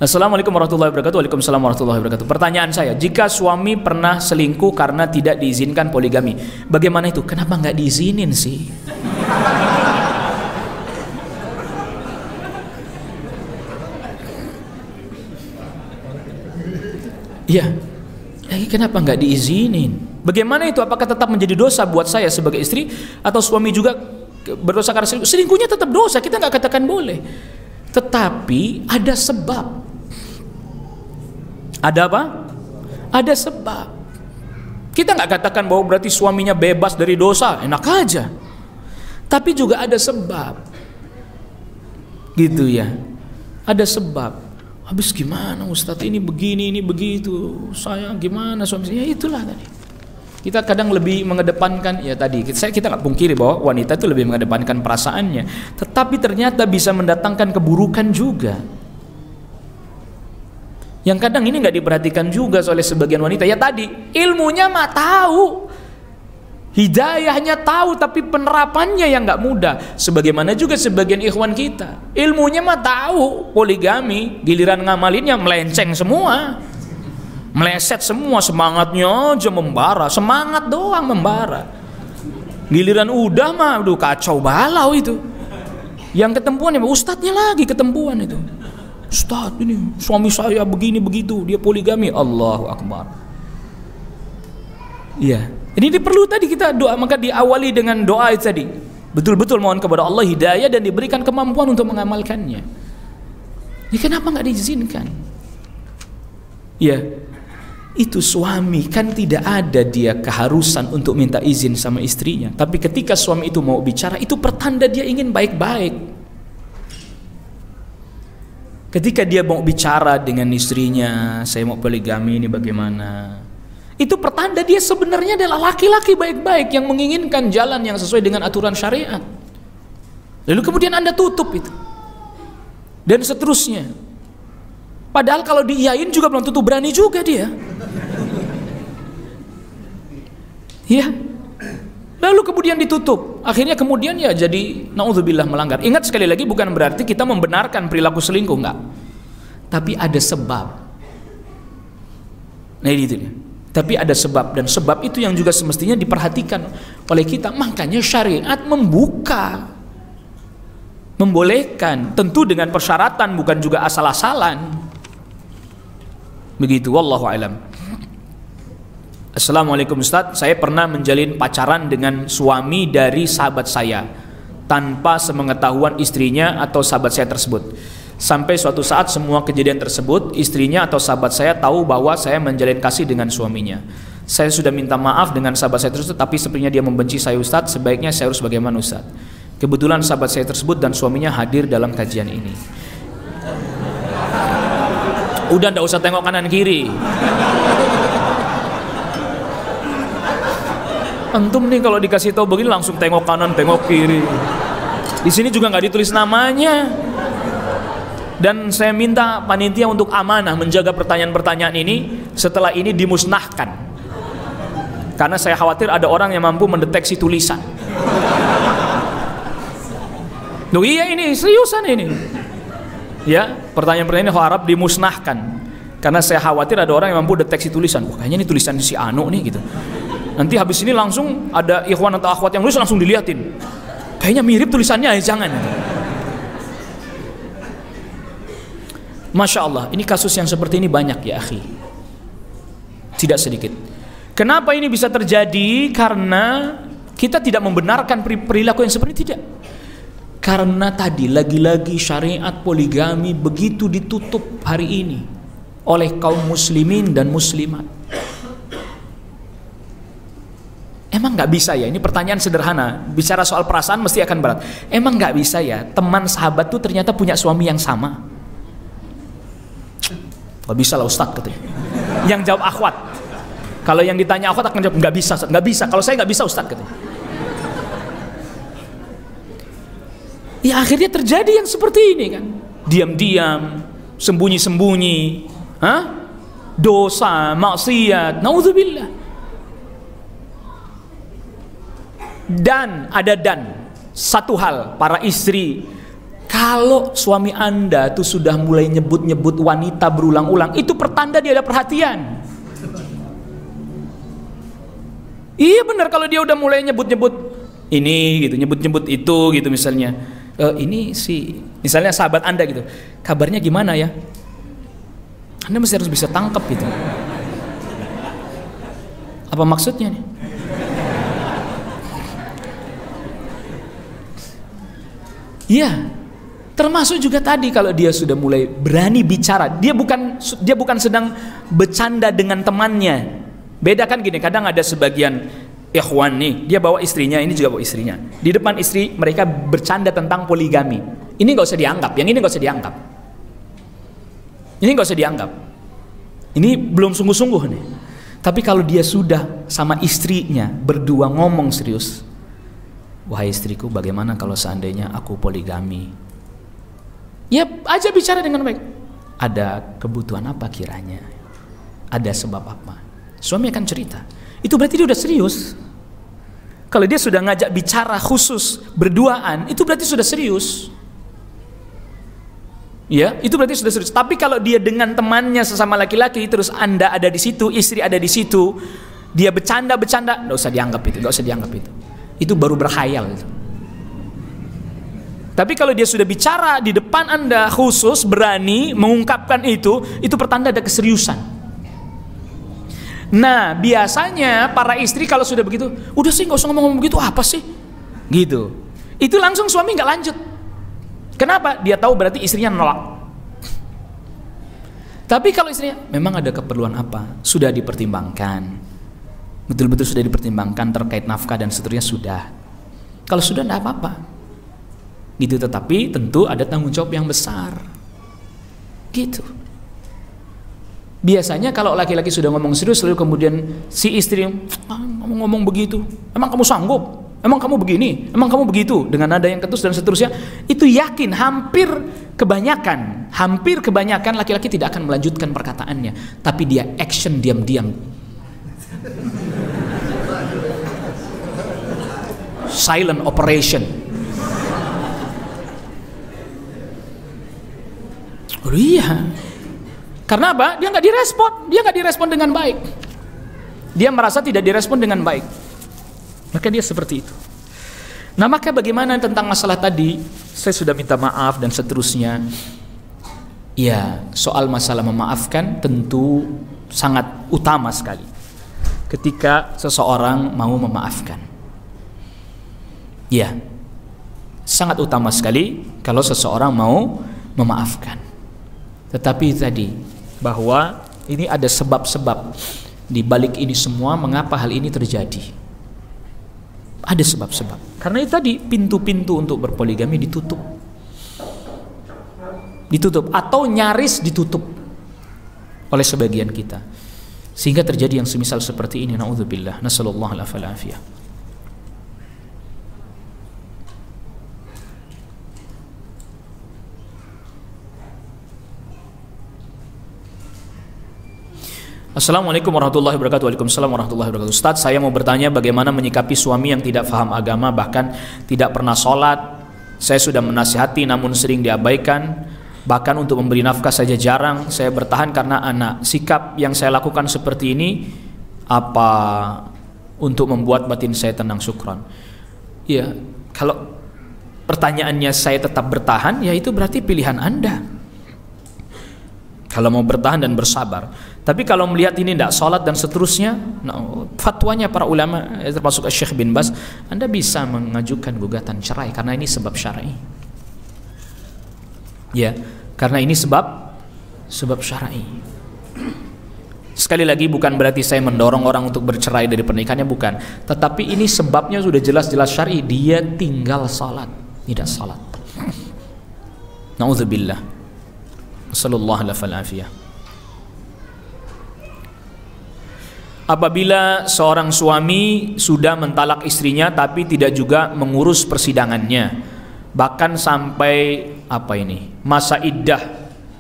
Assalamualaikum warahmatullahi wabarakatuh. Waalaikumsalam warahmatullahi wabarakatuh. Pertanyaan saya, jika suami pernah selingkuh karena tidak diizinkan poligami, bagaimana itu? Kenapa nggak diizinin sih? Iya, kenapa nggak diizinin? Bagaimana itu? Apakah tetap menjadi dosa buat saya sebagai istri, atau suami juga berdosa karena selingkuh? Selingkuhnya tetap dosa, kita nggak katakan boleh. Tetapi ada sebab. Ada apa? Ada sebab. Kita nggak katakan bahwa berarti suaminya bebas dari dosa, enak aja. Tapi juga ada sebab. Gitu ya. Ada sebab. Habis gimana Ustadz, ini begini, ini begitu, saya gimana suami saya? Ya itulah tadi. Kita kadang lebih mengedepankan, ya tadi kita nggak pungkiri bahwa wanita itu lebih mengedepankan perasaannya, tetapi ternyata bisa mendatangkan keburukan juga. Yang kadang ini nggak diperhatikan juga oleh sebagian wanita. Ya tadi, ilmunya mah tahu, hidayahnya tahu, tapi penerapannya yang nggak mudah. Sebagaimana juga sebagian ikhwan kita, ilmunya mah tahu poligami, giliran ngamalinnya melenceng semua, meleset semua, semangatnya aja membara, semangat doang membara. Giliran udah mah, aduh kacau balau itu. Yang ketempuan ya ustadznya lagi ketempuan itu. Ustadz ini suami saya begini begitu, dia poligami. Allahu Akbar. Iya. Ini perlu tadi kita doa, maka diawali dengan doa itu tadi. Betul-betul mohon kepada Allah hidayah dan diberikan kemampuan untuk mengamalkannya. Ini kenapa nggak diizinkan? Ya, itu suami kan tidak ada dia keharusan untuk minta izin sama istrinya. Tapi ketika suami itu mau bicara, itu pertanda dia ingin baik-baik. Ketika dia mau bicara dengan istrinya, saya mau poligami ini bagaimana? Itu pertanda dia sebenarnya adalah laki-laki baik-baik yang menginginkan jalan yang sesuai dengan aturan syariat. Lalu kemudian Anda tutup itu. dan seterusnya. Padahal kalau diiyain juga belum tentu berani juga dia. Ya. Lalu kemudian ditutup. Akhirnya kemudian ya jadi naudzubillah melanggar. Ingat sekali lagi, bukan berarti kita membenarkan perilaku selingkuh, enggak. Tapi ada sebab. Nah itu dia. Tapi ada sebab, dan sebab itu yang juga semestinya diperhatikan oleh kita. Makanya syariat membuka, membolehkan, tentu dengan persyaratan, bukan juga asal-asalan. Begitu, wallahu alam. Assalamualaikum Ustaz, saya pernah menjalin pacaran dengan suami dari sahabat saya tanpa sepengetahuan istrinya atau sahabat saya tersebut. Sampai suatu saat semua kejadian tersebut, istrinya atau sahabat saya tahu bahwa saya menjalin kasih dengan suaminya. Saya sudah minta maaf dengan sahabat saya tersebut, tapi sepertinya dia membenci saya Ustaz. Sebaiknya saya harus bagaimana Ustaz? Kebetulan sahabat saya tersebut dan suaminya hadir dalam kajian ini. Udah ndak usah tengok kanan kiri. Antum nih kalau dikasih tahu begini langsung tengok kanan, tengok kiri. Di sini juga nggak ditulis namanya. Dan saya minta panitia untuk amanah menjaga pertanyaan-pertanyaan ini, setelah ini dimusnahkan. Karena saya khawatir ada orang yang mampu mendeteksi tulisan. Loh iya, ini seriusan ini. Ya, pertanyaan-pertanyaan ini harap dimusnahkan. Karena saya khawatir ada orang yang mampu deteksi tulisan. Wah, kayaknya ini tulisan si Anu nih gitu. Nanti habis ini langsung ada ikhwan atau akhwat yang nulis langsung diliatin. Kayaknya mirip tulisannya, jangan. Masya Allah, ini kasus yang seperti ini banyak ya akhi. Tidak sedikit. Kenapa ini bisa terjadi? Karena kita tidak membenarkan perilaku yang seperti ini, tidak. Karena tadi lagi-lagi syariat poligami begitu ditutup hari ini oleh kaum muslimin dan muslimat. Emang nggak bisa ya? Ini pertanyaan sederhana. Bicara soal perasaan mesti akan berat. Emang nggak bisa ya? Teman sahabat tuh ternyata punya suami yang sama. Nggak bisa lah Ustadz katanya. Yang jawab akhwat. Kalau yang ditanya akhwat akan jawab nggak bisa. Nggak bisa. Kalau saya nggak bisa Ustadz katanya. Ya akhirnya terjadi yang seperti ini kan. Diam-diam, sembunyi-sembunyi, dosa, maksiat, naudzubillah. Dan satu hal, para istri, kalau suami Anda tuh sudah mulai nyebut-nyebut wanita berulang-ulang, itu pertanda dia ada perhatian. Iya benar, kalau dia udah mulai nyebut-nyebut ini gitu, nyebut-nyebut itu gitu misalnya. Ini si misalnya sahabat Anda gitu, kabarnya gimana ya? Anda mesti harus bisa tangkap gitu. Apa maksudnya nih? Iya, termasuk juga tadi kalau dia sudah mulai berani bicara, dia bukan sedang bercanda dengan temannya. Beda kan gini, kadang ada sebagian ikhwan nih, dia bawa istrinya, ini juga bawa istrinya. Di depan istri mereka bercanda tentang poligami. Ini nggak usah dianggap, yang ini nggak usah dianggap. Ini nggak usah dianggap. Ini belum sungguh-sungguh nih. Tapi kalau dia sudah sama istrinya berdua ngomong serius, wahai istriku, bagaimana kalau seandainya aku poligami? Ya aja bicara dengan baik. Ada kebutuhan apa kiranya? Ada sebab apa? Suami akan cerita. Itu berarti dia udah serius. Kalau dia sudah ngajak bicara khusus berduaan, itu berarti sudah serius. Ya, itu berarti sudah serius. Tapi kalau dia dengan temannya sesama laki-laki, terus Anda ada di situ, istri ada di situ, dia bercanda-bercanda, nggak usah dianggap itu, nggak usah dianggap itu. Itu baru berkhayal itu. Tapi kalau dia sudah bicara di depan Anda khusus, berani mengungkapkan itu pertanda ada keseriusan. Nah biasanya para istri kalau sudah begitu, udah sih nggak usah ngomong begitu, apa sih gitu, itu langsung suami nggak lanjut. Kenapa? Dia tahu berarti istrinya nolak. Tapi kalau istrinya memang ada keperluan apa, sudah dipertimbangkan, betul-betul sudah dipertimbangkan terkait nafkah dan seterusnya, sudah. Kalau sudah nggak apa-apa gitu. Tetapi tentu ada tanggung jawab yang besar gitu. Biasanya kalau laki-laki sudah ngomong serius, lalu kemudian si istri ngomong begitu, emang kamu sanggup? Emang kamu begini? Emang kamu begitu? Dengan nada yang ketus dan seterusnya, itu yakin hampir kebanyakan, hampir kebanyakan laki-laki tidak akan melanjutkan perkataannya, tapi dia action diam-diam. Silent operation. Oh iya. Karena apa? Dia nggak direspon dengan baik. Dia merasa tidak direspon dengan baik. Maka dia seperti itu. Nah, maka bagaimana tentang masalah tadi? Saya sudah minta maaf dan seterusnya. Ya, soal masalah memaafkan tentu sangat utama sekali ketika seseorang mau memaafkan. Ya, sangat utama sekali kalau seseorang mau memaafkan. Tetapi tadi bahwa ini ada sebab-sebab di balik ini semua, mengapa hal ini terjadi. Ada sebab-sebab. Karena itu tadi, pintu-pintu untuk berpoligami ditutup. Ditutup atau nyaris ditutup oleh sebagian kita. Sehingga terjadi yang semisal seperti ini, naudzubillah, nasallallahu alaihi afiyah. Assalamualaikum warahmatullahi wabarakatuh. Waalaikumsalam warahmatullahi wabarakatuh. Ustaz, saya mau bertanya bagaimana menyikapi suami yang tidak paham agama, bahkan tidak pernah sholat. Saya sudah menasihati namun sering diabaikan, bahkan untuk memberi nafkah saja jarang. Saya bertahan karena anak. Sikap yang saya lakukan seperti ini apa untuk membuat batin saya tenang? Syukran. Ya, kalau pertanyaannya saya tetap bertahan, ya itu berarti pilihan Anda. Kalau mau bertahan dan bersabar. Tapi kalau melihat ini tidak sholat dan seterusnya, nah, fatwanya para ulama termasuk Syekh bin Baz, Anda bisa mengajukan gugatan cerai karena ini sebab syar'i. Ya, karena ini sebab syar'i. Sekali lagi, bukan berarti saya mendorong orang untuk bercerai dari pernikahannya, bukan. Tetapi ini sebabnya sudah jelas-jelas syar'i. Dia tinggal sholat, tidak sholat. Na'udzubillah. Sallallahu alaihi afiyah. Apabila seorang suami sudah mentalak istrinya tapi tidak juga mengurus persidangannya, bahkan sampai masa iddah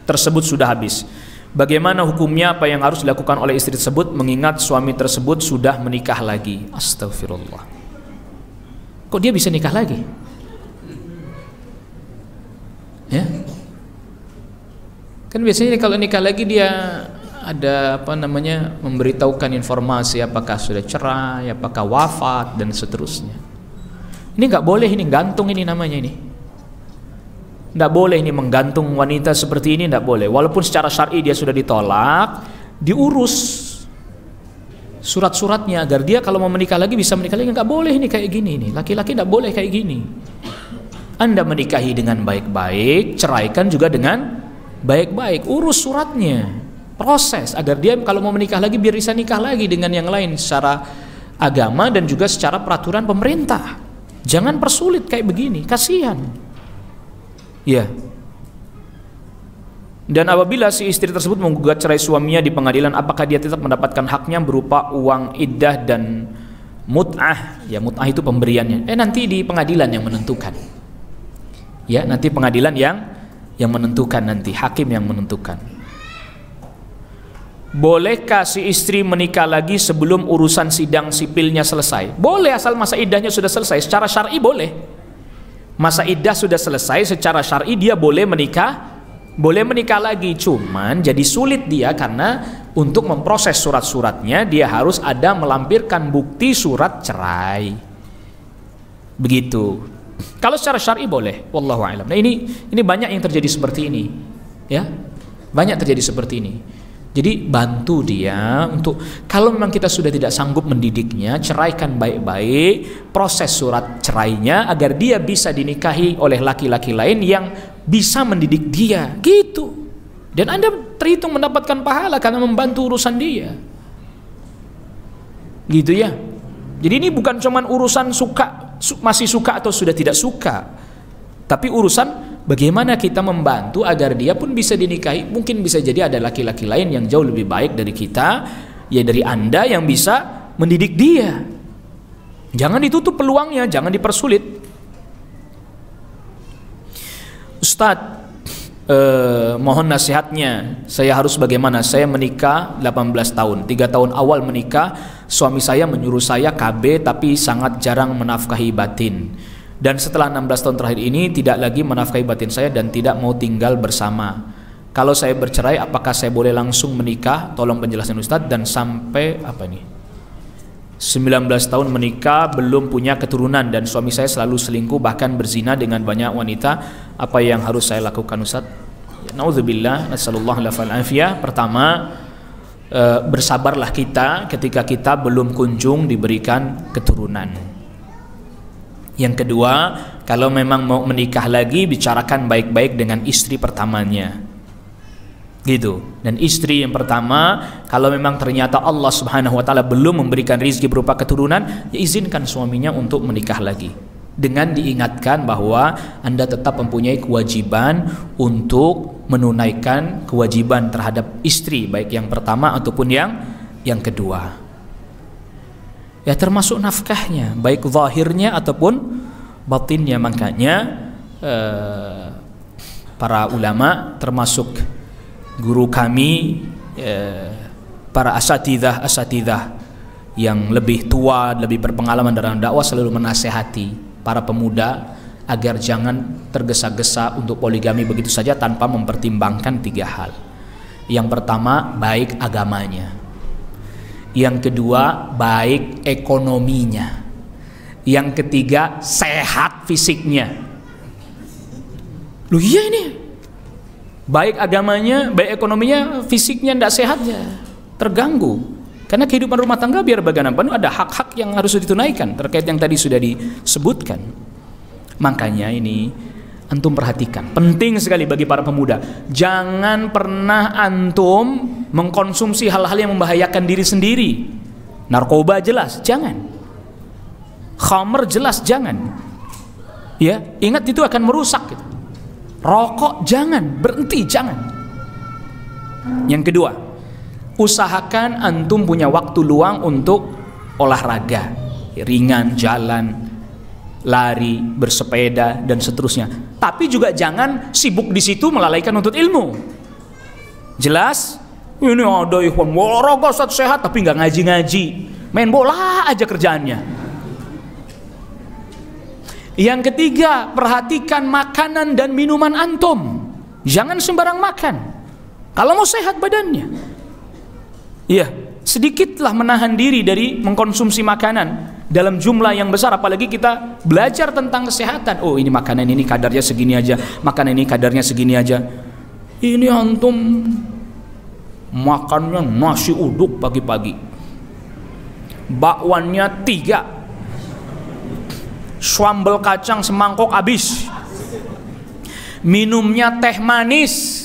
tersebut sudah habis, bagaimana hukumnya? Apa yang harus dilakukan oleh istri tersebut mengingat suami tersebut sudah menikah lagi? Astagfirullah. Kok dia bisa nikah lagi? Ya, kan biasanya kalau nikah lagi dia ada memberitahukan informasi apakah sudah cerai, apakah wafat dan seterusnya. Ini nggak boleh, ini gantung, ini namanya ini. Nggak boleh ini menggantung wanita seperti ini, nggak boleh. Walaupun secara syar'i dia sudah ditolak, diurus surat-suratnya agar dia kalau mau menikah lagi bisa menikah lagi. Nggak boleh ini kayak gini ini. Laki-laki nggak boleh kayak gini. Anda menikahi dengan baik-baik, ceraikan juga dengan baik-baik, urus suratnya. Proses agar dia kalau mau menikah lagi biar bisa nikah lagi dengan yang lain secara agama dan juga secara peraturan pemerintah. Jangan persulit kayak begini, kasihan. Ya. Dan apabila si istri tersebut menggugat cerai suaminya di pengadilan, apakah dia tetap mendapatkan haknya berupa uang iddah dan mut'ah? Ya, mut'ah itu pemberiannya. Nanti di pengadilan yang menentukan. Ya, nanti pengadilan yang menentukan, nanti hakim yang menentukan. Bolehkah si istri menikah lagi sebelum urusan sidang sipilnya selesai? Boleh, asal masa iddahnya sudah selesai. Secara syar'i boleh. Masa iddah sudah selesai, secara syar'i dia boleh menikah lagi. Cuman jadi sulit dia karena untuk memproses surat-suratnya dia harus ada melampirkan bukti surat cerai. Begitu. Kalau secara syar'i boleh, wallahu a'lam. Nah, ini banyak yang terjadi seperti ini. Ya. Banyak terjadi seperti ini. Jadi bantu dia untuk, kalau memang kita sudah tidak sanggup mendidiknya, ceraikan baik-baik, proses surat cerainya agar dia bisa dinikahi oleh laki-laki lain yang bisa mendidik dia, gitu. Dan Anda terhitung mendapatkan pahala karena membantu urusan dia. Gitu ya. Jadi ini bukan cuman urusan masih suka atau sudah tidak suka, tapi urusan bagaimana kita membantu agar dia pun bisa dinikahi. Mungkin bisa jadi ada laki-laki lain yang jauh lebih baik dari kita, ya dari Anda, yang bisa mendidik dia. Jangan ditutup peluangnya, jangan dipersulit. Ustadz, mohon nasihatnya, saya harus bagaimana? Saya menikah 18 tahun, 3 tahun awal menikah, suami saya menyuruh saya KB tapi sangat jarang menafkahi batin. Dan setelah 16 tahun terakhir ini tidak lagi menafkahi batin saya dan tidak mau tinggal bersama. Kalau saya bercerai, apakah saya boleh langsung menikah? Tolong penjelasan Ustadz. Dan sampai 19 tahun menikah, belum punya keturunan, dan suami saya selalu selingkuh bahkan berzina dengan banyak wanita. Apa yang harus saya lakukan Ustadz? Nauzubillah, nasallallahu alaihi afiyah. Pertama, bersabarlah kita ketika kita belum kunjung diberikan keturunan. Yang kedua, kalau memang mau menikah lagi, bicarakan baik-baik dengan istri pertamanya, gitu. Dan istri yang pertama, kalau memang ternyata Allah Subhanahu wa taala belum memberikan rizki berupa keturunan, ya izinkan suaminya untuk menikah lagi, dengan diingatkan bahwa Anda tetap mempunyai kewajiban untuk menunaikan kewajiban terhadap istri, baik yang pertama ataupun yang kedua. Ya, termasuk nafkahnya, baik zahirnya ataupun batinnya. Makanya para ulama, termasuk guru kami, para asatidzah yang lebih tua, lebih berpengalaman dalam dakwah, selalu menasehati para pemuda agar jangan tergesa-gesa untuk poligami begitu saja tanpa mempertimbangkan 3 hal. Yang pertama, baik agamanya. Yang kedua, baik ekonominya. Yang ketiga, sehat fisiknya. Loh iya ini, baik agamanya, baik ekonominya, fisiknya tidak sehat ya terganggu. Karena kehidupan rumah tangga biar bagaimanapun ada hak-hak yang harus ditunaikan terkait yang tadi sudah disebutkan. Makanya ini antum perhatikan, penting sekali bagi para pemuda. Jangan pernah antum mengkonsumsi hal-hal yang membahayakan diri sendiri. Narkoba jelas jangan, khamr jelas jangan. Ya, ingat itu akan merusak gitu. Rokok jangan, berhenti jangan. Yang kedua, usahakan antum punya waktu luang untuk olahraga ringan, jalan, lari, bersepeda dan seterusnya. Tapi juga jangan sibuk di situ melalaikan nuntut ilmu. Jelas? Ini ada ikhwan olahraga sehat tapi nggak ngaji-ngaji, main bola aja kerjaannya. Yang ketiga, perhatikan makanan dan minuman antum. Jangan sembarang makan kalau mau sehat badannya. Iya, sedikitlah menahan diri dari mengkonsumsi makanan dalam jumlah yang besar, apalagi kita belajar tentang kesehatan. Oh, ini makanan ini kadarnya segini aja, makanan ini kadarnya segini aja. Ini antum makannya nasi uduk pagi-pagi, bakwannya 3, sambal kacang semangkok habis, minumnya teh manis.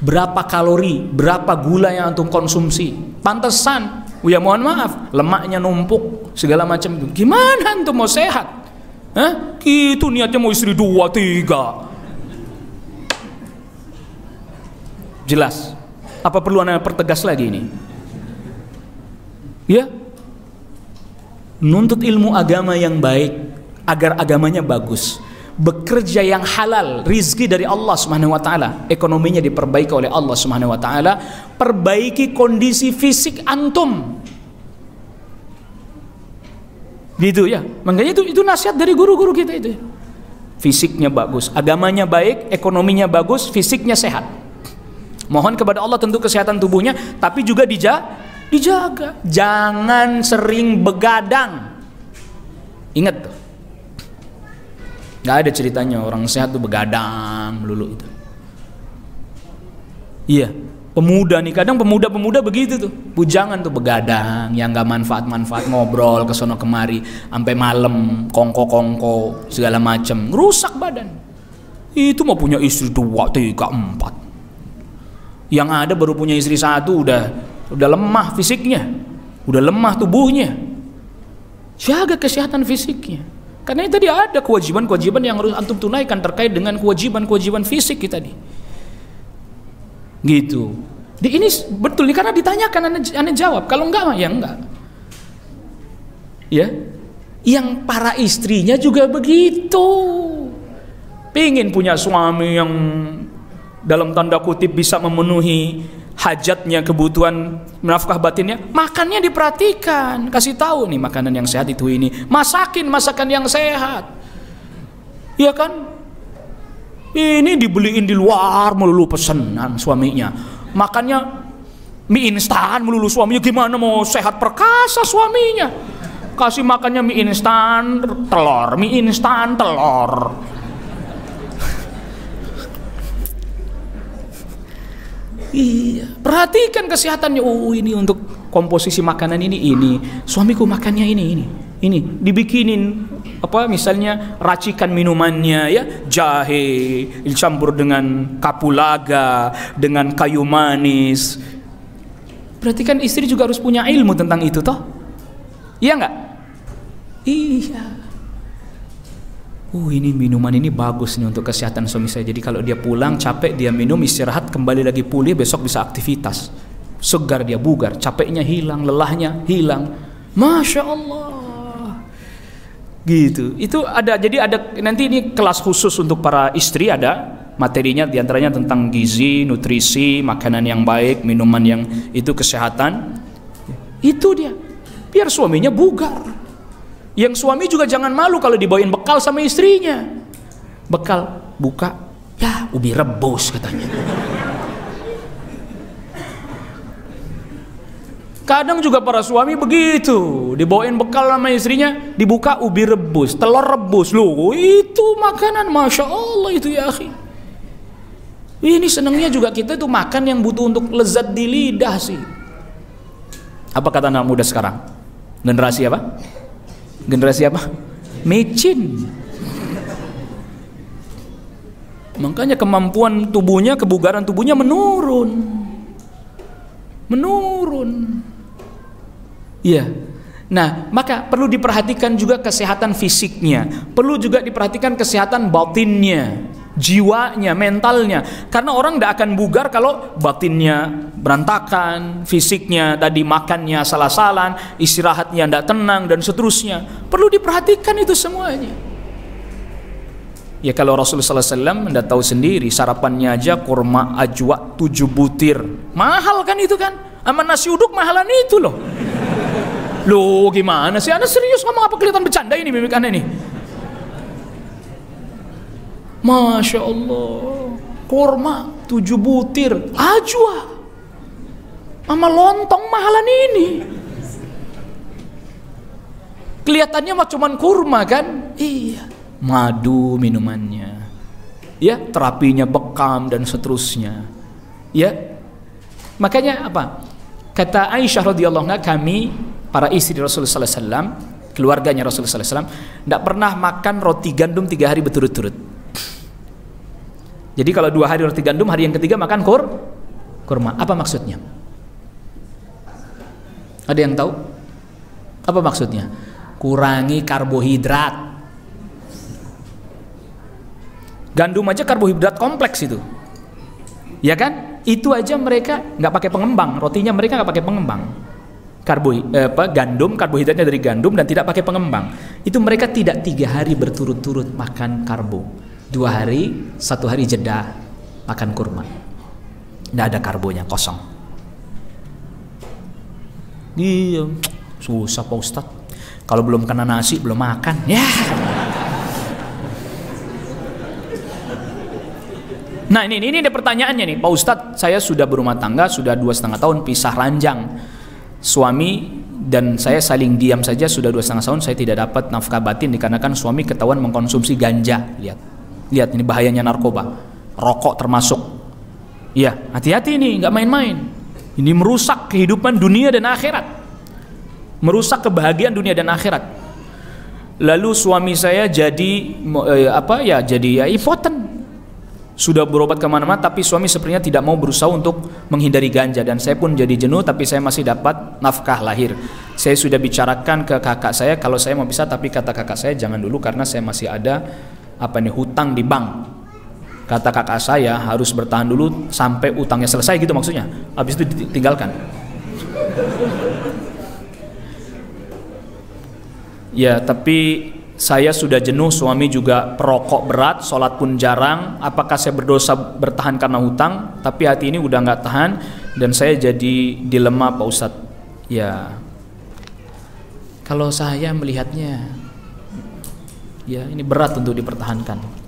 Berapa kalori, berapa gula yang antum konsumsi? Pantesan, ya mohon maaf, lemaknya numpuk segala macam itu. Gimana antum mau sehat? Hah? Gitu niatnya mau istri 2, 3. Jelas? Apa perlu anda pertegas lagi ini? Ya, nuntut ilmu agama yang baik agar agamanya bagus. Bekerja yang halal, rizki dari Allah Subhanahu wa taala, ekonominya diperbaiki oleh Allah Subhanahu wa taala, perbaiki kondisi fisik antum. Gitu ya. Makanya itu nasihat dari guru-guru kita itu. Fisiknya bagus, agamanya baik, ekonominya bagus, fisiknya sehat. Mohon kepada Allah tentu kesehatan tubuhnya, tapi juga dijaga. Jangan sering begadang. Ingat tuh. Gak ada ceritanya orang sehat tuh begadang melulu itu. Iya, pemuda nih, kadang pemuda begitu tuh, bujangan tuh begadang, yang gak manfaat ngobrol kesono kemari sampai malam, kongko segala macem, rusak badan. Itu mau punya istri 2, 3, 4. Yang ada baru punya istri 1 udah lemah fisiknya, udah lemah tubuhnya. Jaga kesehatan fisiknya. Karena tadi ada kewajiban-kewajiban yang harus antum tunaikan terkait dengan kewajiban-kewajiban fisik kita tadi. Gitu. Ini betul karena ditanyakan anda jawab. Kalau enggak mah ya enggak. Ya. Yang para istrinya juga begitu. Pengen punya suami yang dalam tanda kutip bisa memenuhi hajatnya, kebutuhan nafkah batinnya, makannya diperhatikan, kasih tahu nih makanan yang sehat itu ini, masakin masakan yang sehat, ya kan? Ini dibeliin di luar melulu pesanan suaminya, makannya mie instan melulu suaminya, gimana mau sehat perkasa suaminya? Kasih makannya mie instan telur, mie instan telur. Iya, perhatikan kesehatannya. Oh, ini untuk komposisi makanan ini. Suamiku makannya ini. Dibikinin apa misalnya racikan minumannya ya, jahe dicampur dengan kapulaga, dengan kayu manis. Perhatikan istri juga harus punya ilmu tentang itu toh. Iya enggak? Iya. Ini minuman ini bagus nih untuk kesehatan suami saya. Jadi kalau dia pulang capek, dia minum, istirahat, kembali lagi pulih, besok bisa aktivitas. Segar dia, bugar, capeknya hilang, lelahnya hilang. Masya Allah. Gitu. Itu ada, jadi ada nanti ini kelas khusus untuk para istri, ada materinya diantaranya tentang gizi, nutrisi, makanan yang baik, minuman yang itu kesehatan. Itu dia. Biar suaminya bugar. Yang suami juga jangan malu kalau dibawain bekal sama istrinya. Bekal, buka, ya ubi rebus katanya. Kadang juga para suami begitu, dibawain bekal sama istrinya, dibuka ubi rebus, telur rebus. Loh, itu makanan, Masya Allah itu ya akhi. Ini senangnya juga kita tuh makan yang butuh untuk lezat di lidah sih. Apa kata anak muda sekarang? Generasi apa? Generasi apa? Micin. Makanya kemampuan tubuhnya, kebugaran tubuhnya menurun. Iya. Nah, maka perlu diperhatikan juga kesehatan fisiknya, perlu juga diperhatikan kesehatan batinnya, jiwanya, mentalnya. Karena orang tidak akan bugar kalau batinnya berantakan, fisiknya tadi makannya salah-salah, istirahatnya tidak tenang dan seterusnya. Perlu diperhatikan itu semuanya. Ya kalau Rasulullah SAW Anda tahu sendiri, sarapannya aja kurma ajwa 7 butir. Mahal kan itu kan? Sama nasi uduk mahalan itu loh. Loh gimana sih? Anda serius ngomong apa, kelihatan bercanda ini mimik Anda nih? Masya Allah, kurma 7 butir ajwa sama lontong mahalan ini. Kelihatannya mah cuman kurma kan? Iya. Madu minumannya, ya terapinya bekam dan seterusnya, ya. Makanya apa? Kata Aisyah radhiyallahu anha, kami para istri Rasulullah SAW, keluarganya Rasulullah SAW, tidak pernah makan roti gandum 3 hari berturut-turut. Jadi kalau 2 hari roti gandum, hari yang ketiga makan kurma. Apa maksudnya? Ada yang tahu? Apa maksudnya? Kurangi karbohidrat. Gandum aja karbohidrat kompleks itu, ya kan? Itu aja mereka nggak pakai pengembang, rotinya mereka nggak pakai pengembang. Gandum, karbohidratnya dari gandum dan tidak pakai pengembang. Itu mereka tidak 3 hari berturut-turut makan karbo, 2 hari, 1 hari jeda makan kurma. Nggak ada karbonya, kosong. Iya, susah Pak Ustadz. Kalau belum kena nasi belum makan, ya. Nah ini ada pertanyaannya nih, Pak Ustadz, saya sudah berumah tangga, sudah 2,5 tahun, pisah ranjang. Suami dan saya saling diam saja sudah 2,5 tahun, saya tidak dapat nafkah batin dikarenakan suami ketahuan mengkonsumsi ganja. Lihat ini bahayanya narkoba, rokok termasuk. Ya, hati-hati ini, nggak main-main. Ini merusak kehidupan dunia dan akhirat, merusak kebahagiaan dunia dan akhirat. Lalu suami saya jadi impoten. Sudah berobat kemana-mana, tapi suami sepertinya tidak mau berusaha untuk menghindari ganja. Dan saya pun jadi jenuh, tapi saya masih dapat nafkah lahir. Saya sudah bicarakan ke kakak saya, kalau saya mau bisa, tapi kata kakak saya jangan dulu karena saya masih ada hutang di bank. Kata kakak saya harus bertahan dulu sampai utangnya selesai, gitu maksudnya. Habis itu ditinggalkan. Ya, tapi Saya sudah jenuh, suami juga perokok berat, sholat pun jarang. Apakah saya berdosa bertahan karena hutang? Tapi hati ini udah nggak tahan dan saya jadi dilema Pak Ustadz. Ya, kalau saya melihatnya, ya ini berat untuk dipertahankan.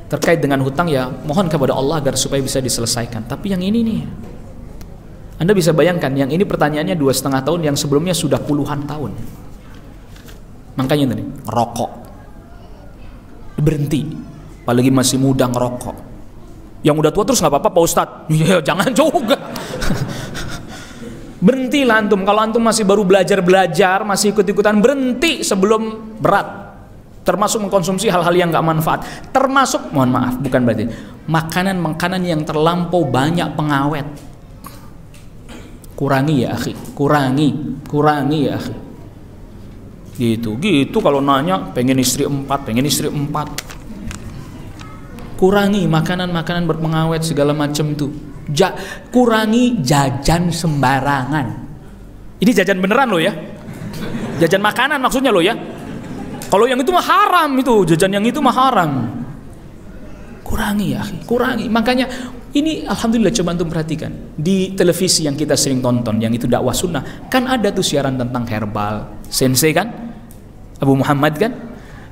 Terkait dengan hutang ya mohon kepada Allah agar supaya bisa diselesaikan. Tapi yang ini nih, Anda bisa bayangkan, yang ini pertanyaannya 2,5 tahun, yang sebelumnya sudah puluhan tahun. Makanya tadi ngerokok berhenti, apalagi masih muda ngerokok. Yang udah tua terus nggak apa-apa Pak Ustadz. Ya jangan juga. Berhentilah antum. Kalau antum masih baru belajar, masih ikut-ikutan, berhenti sebelum berat. Termasuk mengkonsumsi hal-hal yang nggak manfaat. Termasuk, mohon maaf, bukan berarti makanan yang terlampau banyak pengawet. Kurangi ya akhi, kurangi ya akhi. Gitu kalau nanya pengen istri 4. Kurangi makanan berpengawet segala macam tuh. Kurangi jajan sembarangan. Ini jajan beneran loh ya. Jajan makanan maksudnya loh ya. Kalau yang itu mah haram, itu jajan yang itu mah haram. Kurangi ya, kurangi. Makanya ini alhamdulillah, coba antum perhatikan di televisi yang kita sering tonton, yang itu dakwah sunnah, kan ada tuh siaran tentang herbal, sensei kan, Abu Muhammad kan,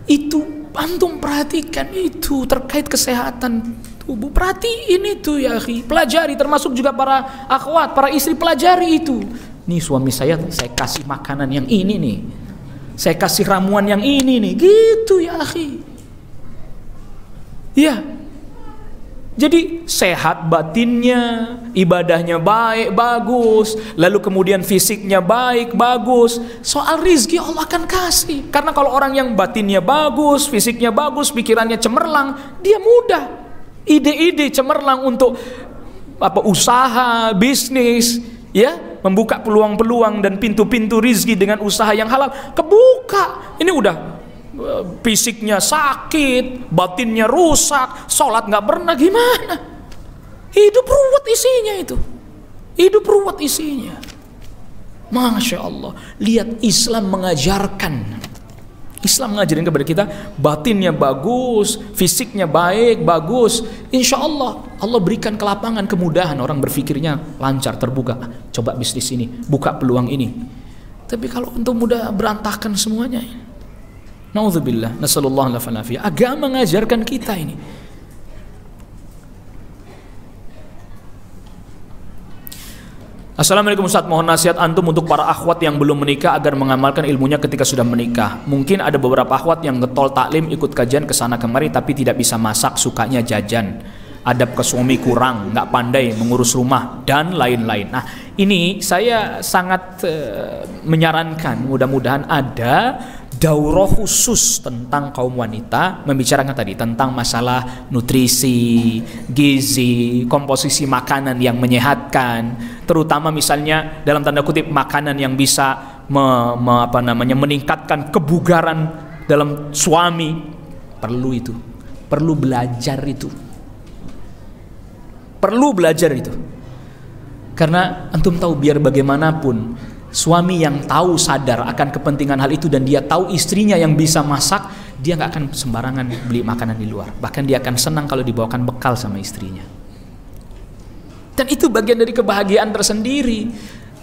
itu antum perhatikan itu terkait kesehatan tubuh, perhatiin itu ya akhi, pelajari, termasuk juga para akhwat, para istri, pelajari itu. Nih suami saya kasih makanan yang ini nih, saya kasih ramuan yang ini nih, gitu ya akhi. Ya. Jadi sehat batinnya, ibadahnya baik, bagus, lalu kemudian fisiknya baik, bagus. Soal rizki Allah akan kasih. Karena kalau orang yang batinnya bagus, fisiknya bagus, pikirannya cemerlang, dia mudah. Ide-ide cemerlang untuk usaha, bisnis, ya, membuka peluang-peluang dan pintu-pintu rizki dengan usaha yang halal, kebuka. Ini udah fisiknya sakit, batinnya rusak, sholat nggak pernah, gimana? Hidup ruwet isinya itu, hidup ruwet isinya. Masya Allah, lihat Islam mengajarkan kepada kita, batinnya bagus, fisiknya baik, bagus. Insya Allah, Allah berikan kelapangan, kemudahan, orang berpikirnya lancar, terbuka. Coba bisnis ini, buka peluang ini. Tapi kalau untuk mudah berantakan semuanya. Nauzubillah, nasallallahu alaihi. Agama mengajarkan kita ini. Assalamualaikum Ustaz, mohon nasihat antum untuk para akhwat yang belum menikah agar mengamalkan ilmunya ketika sudah menikah. Mungkin ada beberapa akhwat yang getol taklim, ikut kajian kesana kemari tapi tidak bisa masak, sukanya jajan, adab ke suami kurang, nggak pandai mengurus rumah dan lain-lain. Nah, ini saya sangat menyarankan, mudah-mudahan ada daurah khusus tentang kaum wanita, membicarakan tadi tentang masalah nutrisi, gizi, komposisi makanan yang menyehatkan, terutama misalnya dalam tanda kutip makanan yang bisa meningkatkan kebugaran dalam suami. Perlu itu, perlu belajar itu, karena antum tahu, biar bagaimanapun suami yang tahu sadar akan kepentingan hal itu dan dia tahu istrinya yang bisa masak, dia nggak akan sembarangan beli makanan di luar. Bahkan dia akan senang kalau dibawakan bekal sama istrinya. Dan itu bagian dari kebahagiaan tersendiri.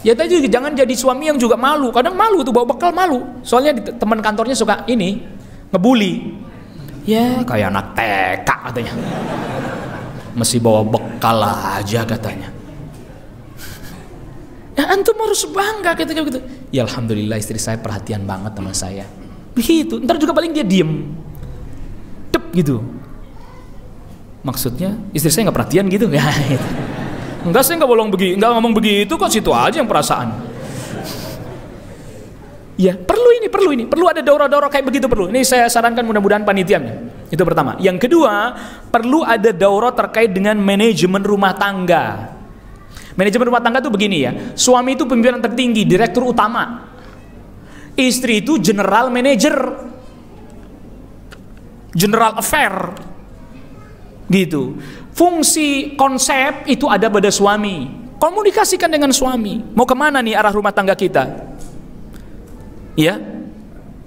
Ya tadi jangan jadi suami yang juga malu. Kadang malu tuh bawa bekal, malu. Soalnya teman kantornya suka ini ngebully. Ya kayak anak TK katanya. Masih bawa bekal aja katanya. Ya antum harus bangga ketika begitu. Ya alhamdulillah istri saya perhatian banget sama saya. Begitu. Ntar juga paling dia diem, dep gitu. Maksudnya istri saya nggak perhatian gitu? Ya. Gitu. Enggak, saya nggak ngomong begitu kok, situ aja yang perasaan. Ya perlu ada daurah-daurah kayak begitu, perlu. Ini saya sarankan, mudah-mudahan panitianya. Itu pertama. Yang kedua, perlu ada daurah terkait dengan manajemen rumah tangga. Manajemen rumah tangga itu begini ya, suami itu pimpinan tertinggi, direktur utama, istri itu general manager, general affair, gitu. Fungsi konsep itu ada pada suami. Komunikasikan dengan suami, mau kemana nih arah rumah tangga kita? Ya,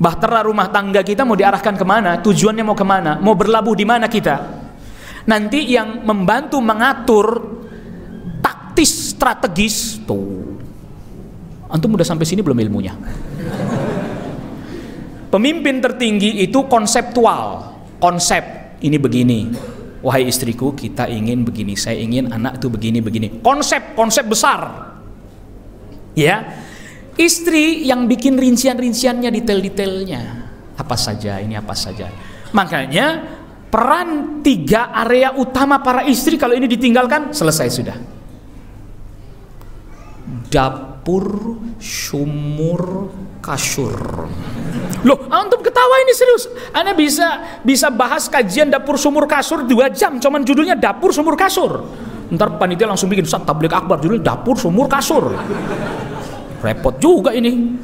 Bahtera rumah tangga kita mau diarahkan kemana? Tujuannya mau kemana? Mau berlabuh di mana kita? Nanti yang membantu mengatur taktis strategis tuh. Antum udah sampai sini belum ilmunya? Pemimpin tertinggi itu konseptual. Konsep ini begini. Wahai istriku, kita ingin begini. Saya ingin anak itu begini-begini. Konsep besar. Ya. Istri yang bikin rincian-rinciannya, detail-detailnya. Apa saja, ini apa saja. Makanya peran 3 area utama para istri kalau ini ditinggalkan, selesai sudah. Dapur, sumur, kasur. Loh, antum ketawa ini serius. Anda bisa bahas kajian dapur sumur kasur 2 jam, cuman judulnya dapur sumur kasur. Ntar panitia langsung bikin Ustaz tabligh akbar judulnya dapur sumur kasur. Repot juga ini.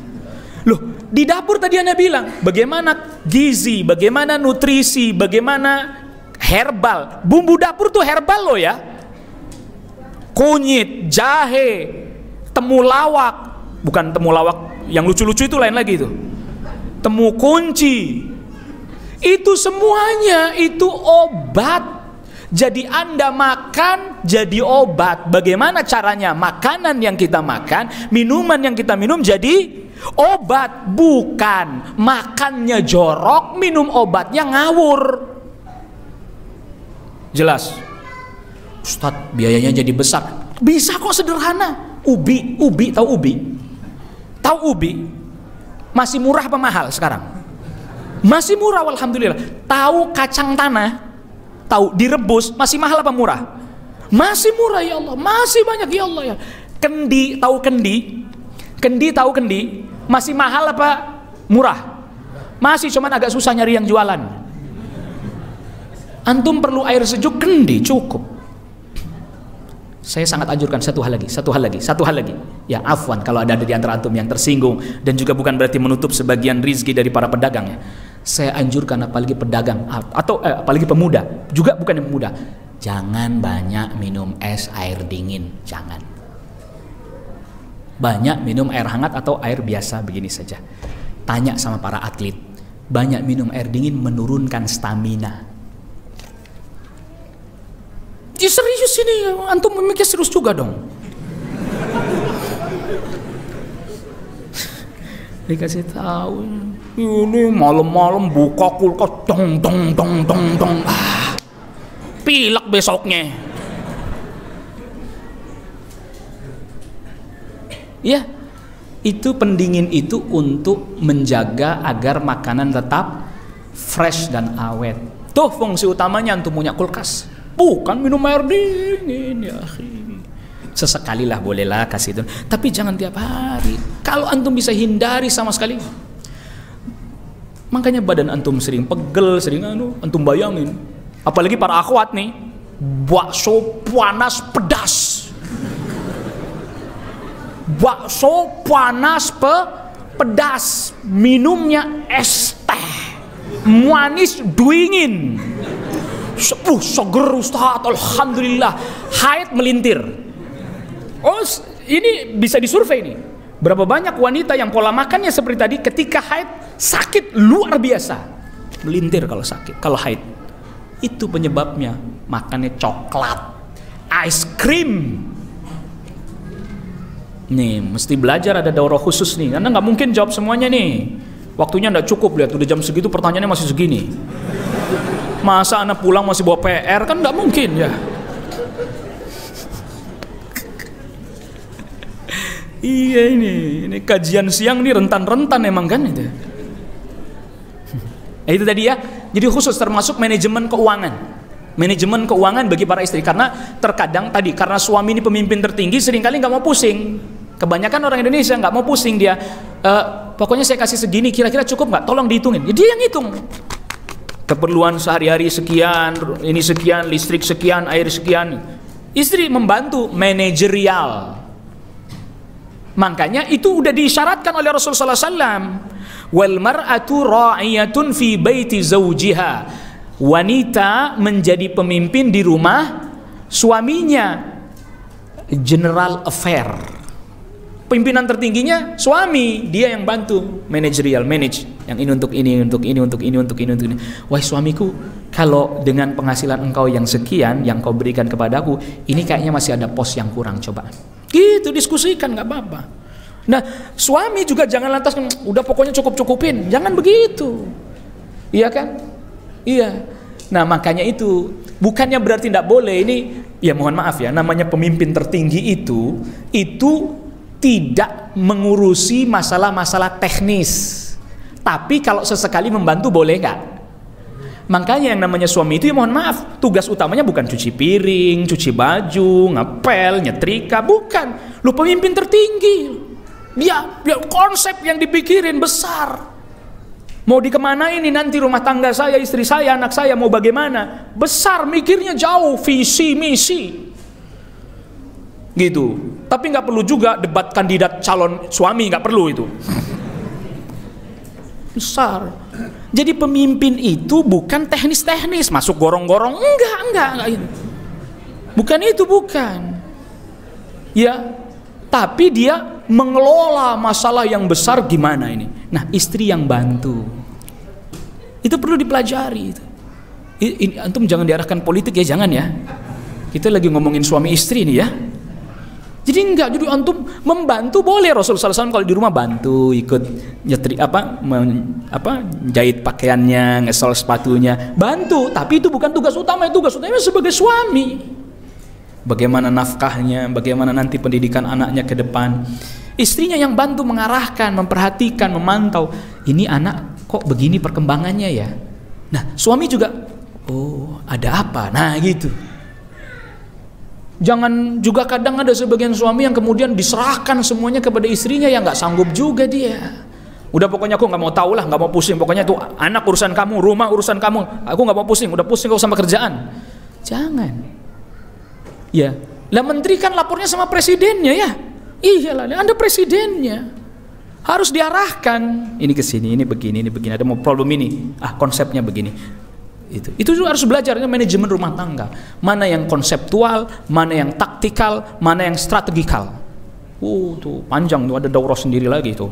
Loh, di dapur tadi Anda bilang bagaimana gizi, bagaimana nutrisi, bagaimana herbal. Bumbu dapur tuh herbal loh ya. Kunyit, jahe, temulawak. Bukan temulawak yang lucu-lucu itu, lain lagi itu. Temu kunci. Itu semuanya itu obat. Jadi Anda makan jadi obat. Bagaimana caranya? Makanan yang kita makan, minuman yang kita minum jadi obat. Bukan makannya jorok, minum obatnya ngawur. Jelas? Ustadz, biayanya jadi besar. Bisa kok, sederhana. Ubi, tahu ubi? Tahu ubi? Masih murah apa mahal sekarang? Masih murah, alhamdulillah. Tahu kacang tanah? Tahu direbus masih mahal apa murah? Masih murah ya Allah, masih banyak ya Allah ya. Kendi, tahu kendi? Kendi tahu kendi? Masih mahal apa murah? Masih, cuman agak susah nyari yang jualan. Antum perlu air sejuk, kendi cukup. Saya sangat anjurkan satu hal lagi. Ya afwan kalau ada di antara antum yang tersinggung, dan juga bukan berarti menutup sebagian rizki dari para pedagang ya. Saya anjurkan apalagi pedagang atau apalagi pemuda, juga bukan yang pemuda, jangan banyak minum es air dingin, jangan. Banyak minum air hangat atau air biasa begini saja. Tanya sama para atlet, banyak minum air dingin menurunkan stamina. Ya serius ini, antum memikir serius juga dong. Dikasih tahu ini malam-malam buka kulkas dong. Pilek besoknya. Ya, itu pendingin itu untuk menjaga agar makanan tetap fresh dan awet. Tuh fungsi utamanya antum punya kulkas. Bukan minum air dingin ya akhi. Sesekali lah bolehlah kasih itu, tapi jangan tiap hari. Kalau antum bisa hindari sama sekali. Makanya badan antum sering pegel, sering antum bayangin. Apalagi para akhwat nih, bakso panas pedas. Bakso panas pedas, minumnya es teh manis dingin. Seger Ustaz, alhamdulillah. Haid melintir. Oh, ini bisa disurvei nih. Berapa banyak wanita yang pola makannya seperti tadi, ketika haid sakit luar biasa. Melintir kalau sakit, kalau haid. Itu penyebabnya. Makannya coklat, ice cream. Nih, mesti belajar, ada daurah khusus nih. Karena nggak mungkin jawab semuanya nih. Waktunya nggak cukup, lihat udah jam segitu pertanyaannya masih segini. Masa anak pulang masih bawa PR, kan nggak mungkin ya. Iya, ini kajian siang nih rentan-rentan emang kan itu. Itu tadi ya. Jadi khusus termasuk manajemen keuangan. Manajemen keuangan bagi para istri, karena terkadang tadi karena suami ini pemimpin tertinggi seringkali nggak mau pusing. Kebanyakan orang Indonesia nggak mau pusing dia. Pokoknya saya kasih segini, kira-kira cukup nggak? Tolong dihitungin. Jadi dia yang hitung. Keperluan sehari-hari sekian, ini sekian, listrik sekian, air sekian. Istri membantu manajerial. Makanya itu udah diisyaratkan oleh Rasulullah SAW. Wal mar'atu ra'iyatun fi baiti zawjiha. Wanita menjadi pemimpin di rumah suaminya. General affair. Pimpinan tertingginya suami, dia yang bantu manajerial, manage yang ini untuk ini, untuk ini, untuk ini, untuk ini, untuk ini. Wahai suamiku, kalau dengan penghasilan engkau yang sekian yang kau berikan kepadaku, ini kayaknya masih ada pos yang kurang, coba. Gitu diskusikan, nggak apa-apa. Nah, suami juga jangan lantas udah pokoknya cukup-cukupin, jangan begitu. Iya kan? Iya. Nah, makanya itu bukannya berarti tidak boleh ini, ya mohon maaf ya, namanya pemimpin tertinggi itu tidak mengurusi masalah-masalah teknis. Tapi kalau sesekali membantu boleh nggak? Makanya yang namanya suami itu ya mohon maaf, tugas utamanya bukan cuci piring, cuci baju, ngepel, nyetrika, bukan. Lu pemimpin tertinggi. Dia konsep yang dipikirin besar. Mau dikemana ini nanti rumah tangga saya, istri saya, anak saya mau bagaimana? Besar, mikirnya jauh, visi, misi. Gitu. Tapi nggak perlu juga debat kandidat calon suami, nggak perlu itu. Besar. Jadi pemimpin itu bukan teknis-teknis, masuk gorong-gorong, enggak. Bukan itu, bukan. Ya, tapi dia mengelola masalah yang besar gimana ini. Nah, istri yang bantu. Itu perlu dipelajari itu. Antum jangan diarahkan politik ya, jangan ya. Kita lagi ngomongin suami istri nih ya. Jadi enggak, jadi antum membantu boleh. Rasulullah SAW kalau di rumah bantu, ikut nyetri jahit pakaiannya, ngesol sepatunya, bantu. Tapi itu bukan tugas utama, tugas utamanya sebagai suami. Bagaimana nafkahnya, bagaimana nanti pendidikan anaknya ke depan. Istrinya yang bantu mengarahkan, memperhatikan, memantau. Ini anak kok begini perkembangannya ya. Nah, suami juga, oh ada apa? Nah gitu. Jangan juga kadang ada sebagian suami yang kemudian diserahkan semuanya kepada istrinya yang nggak sanggup juga dia. Udah pokoknya aku nggak mau tahu lah, nggak mau pusing. Pokoknya tuh anak urusan kamu, rumah urusan kamu. Aku nggak mau pusing. Udah pusing kau sama kerjaan. Jangan. Ya, lah menteri kan lapornya sama presidennya ya. Iyalah, Anda presidennya. Harus diarahkan. Ini ke sini, ini begini, ini begini. Ada mau problem ini. Konsepnya begini. Itu juga harus belajar manajemen rumah tangga. Mana yang konseptual, mana yang taktikal, mana yang strategikal. Tuh panjang tuh, ada daurah sendiri lagi tuh.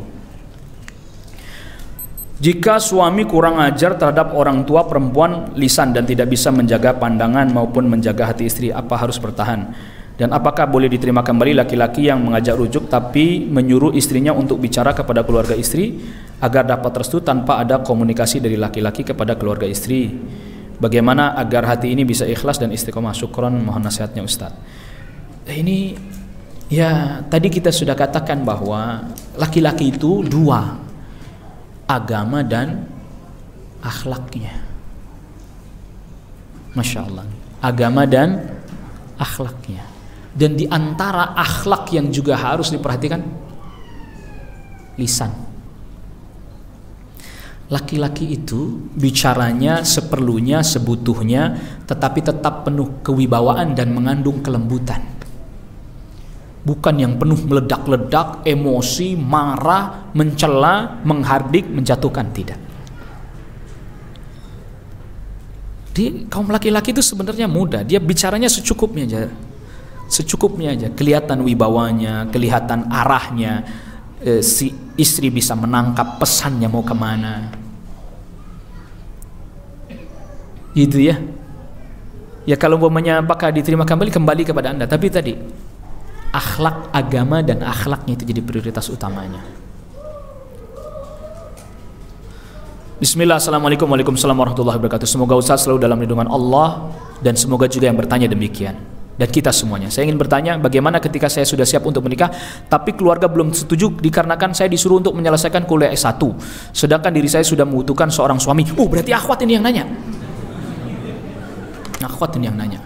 Jika suami kurang ajar terhadap orang tua perempuan lisan dan tidak bisa menjaga pandangan maupun menjaga hati istri, apa harus bertahan? Dan apakah boleh diterima kembali laki-laki yang mengajak rujuk tapi menyuruh istrinya untuk bicara kepada keluarga istri agar dapat restu tanpa ada komunikasi dari laki-laki kepada keluarga istri? Bagaimana agar hati ini bisa ikhlas dan istiqomah? Syukron, mohon nasihatnya Ustaz. Ini ya tadi kita sudah katakan bahwa laki-laki itu dua, agama dan akhlaknya. Masya Allah, agama dan akhlaknya. Dan di antara akhlak yang juga harus diperhatikan, lisan. Laki-laki itu bicaranya seperlunya, sebutuhnya, tetapi tetap penuh kewibawaan dan mengandung kelembutan. Bukan yang penuh meledak-ledak, emosi, marah, mencela, menghardik, menjatuhkan, tidak. Di kaum laki-laki itu sebenarnya mudah, dia bicaranya secukupnya aja. Secukupnya aja, kelihatan wibawanya, kelihatan arahnya, si istri bisa menangkap pesannya mau kemana. Gitu ya. Ya kalau umpamanya apakah diterima kembali kepada Anda. Tapi tadi akhlak, agama dan akhlaknya itu jadi prioritas utamanya. Bismillah, assalamualaikum, waalaikumsalam warahmatullahi wabarakatuh. Semoga Ustaz selalu dalam lindungan Allah dan semoga juga yang bertanya demikian. Dan kita semuanya. Saya ingin bertanya, bagaimana ketika saya sudah siap untuk menikah tapi keluarga belum setuju dikarenakan saya disuruh untuk menyelesaikan kuliah S1, sedangkan diri saya sudah membutuhkan seorang suami. Berarti akhwat ini yang nanya. Akhwat ini yang nanya.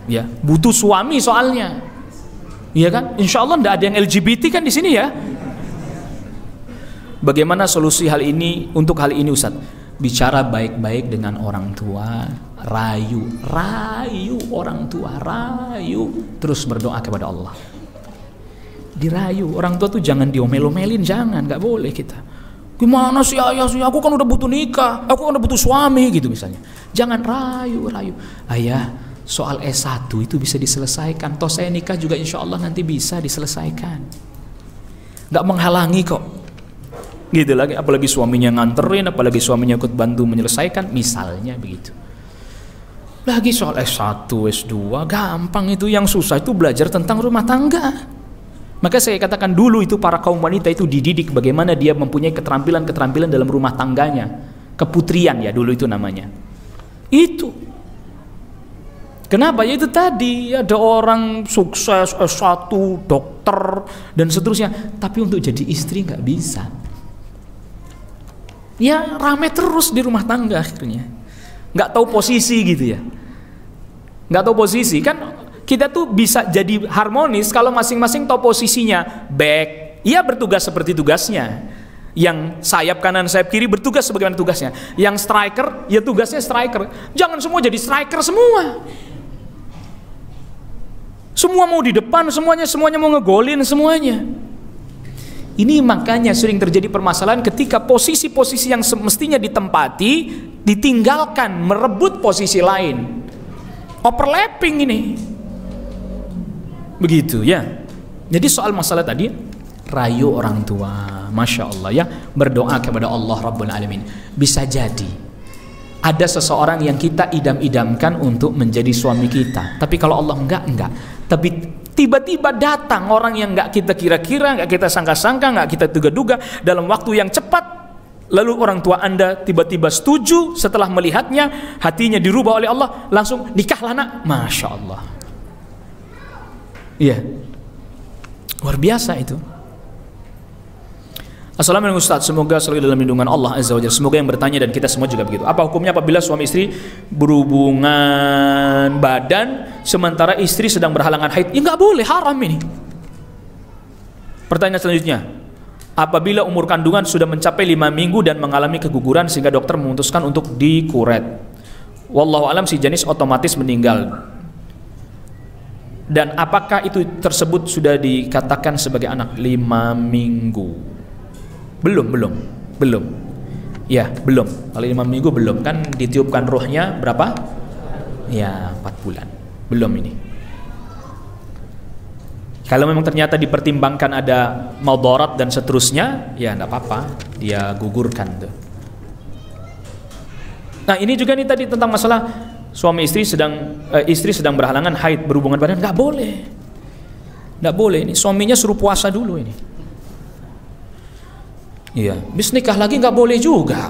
Ya, butuh suami soalnya. Iya kan? Insya Allah tidak ada yang LGBT kan di sini ya. Bagaimana solusi hal ini untuk hal ini Ustaz? Bicara baik-baik dengan orang tua, rayu orang tua, terus berdoa kepada Allah. Dirayu orang tua tuh jangan diomel-omelin, jangan, nggak boleh kita. Gimana sih ayah sih, aku kan udah butuh nikah, aku kan udah butuh suami gitu misalnya. Jangan rayu. Ayah, soal S1 itu bisa diselesaikan. Toh saya nikah juga insya Allah nanti bisa diselesaikan. nggak menghalangi kok. Gitu lagi, apalagi suaminya nganterin, apalagi suaminya ikut bantu menyelesaikan, misalnya begitu. Lagi soal S1, S2, gampang itu. Yang susah itu belajar tentang rumah tangga. Maka saya katakan dulu itu para kaum wanita itu dididik bagaimana dia mempunyai keterampilan-keterampilan dalam rumah tangganya. Keputrian ya dulu itu namanya. Itu. Kenapa? Ya itu tadi, ada orang sukses S1, dokter, dan seterusnya. Tapi untuk jadi istri nggak bisa. Ya rame terus di rumah tangga akhirnya. Nggak tahu posisi gitu ya. Nggak tahu posisi. Kan kita tuh bisa jadi harmonis kalau masing-masing tahu posisinya. Back, ia bertugas seperti tugasnya. Yang sayap kanan, sayap kiri bertugas sebagaimana tugasnya. Yang striker, ya tugasnya striker. Jangan semua jadi striker semua. Semua mau di depan, semuanya mau ngegolin semuanya. Ini makanya sering terjadi permasalahan ketika posisi-posisi yang semestinya ditempati ditinggalkan, merebut posisi lain. Overlapping ini. Begitu ya. Jadi soal masalah tadi, rayu orang tua, Masya Allah ya, berdoa kepada Allah Rabbul Alamin. Bisa jadi ada seseorang yang kita idam-idamkan untuk menjadi suami kita, tapi kalau Allah enggak. Tapi tiba-tiba datang orang yang enggak kita kira-kira, enggak kita sangka-sangka, enggak kita duga-duga dalam waktu yang cepat. Lalu orang tua Anda tiba-tiba setuju, setelah melihatnya hatinya dirubah oleh Allah, langsung nikahlah nak. Masya Allah. Iya, luar biasa itu. Assalamualaikum Ustaz, semoga selalu dalam lindungan Allah Azza wa Jalla. Semoga yang bertanya dan kita semua juga begitu. Apa hukumnya apabila suami istri berhubungan badan sementara istri sedang berhalangan haid? Ya nggak boleh, haram ini. Pertanyaan selanjutnya, apabila umur kandungan sudah mencapai 5 minggu dan mengalami keguguran sehingga dokter memutuskan untuk dikuret, wallahu alam si janis otomatis meninggal. Dan apakah itu tersebut sudah dikatakan sebagai anak 5 minggu? Belum. Ya, belum. Kalau 5 minggu belum, kan ditiupkan ruhnya berapa? Ya, 4 bulan. Belum ini. Kalau memang ternyata dipertimbangkan ada madarat dan seterusnya, ya enggak apa-apa, dia gugurkan tuh. Nah, ini juga nih tadi tentang masalah suami istri sedang berhalangan haid, berhubungan badan, nggak boleh. Nggak boleh, ini suaminya suruh puasa dulu ini. Iya, bis nikah lagi nggak boleh juga.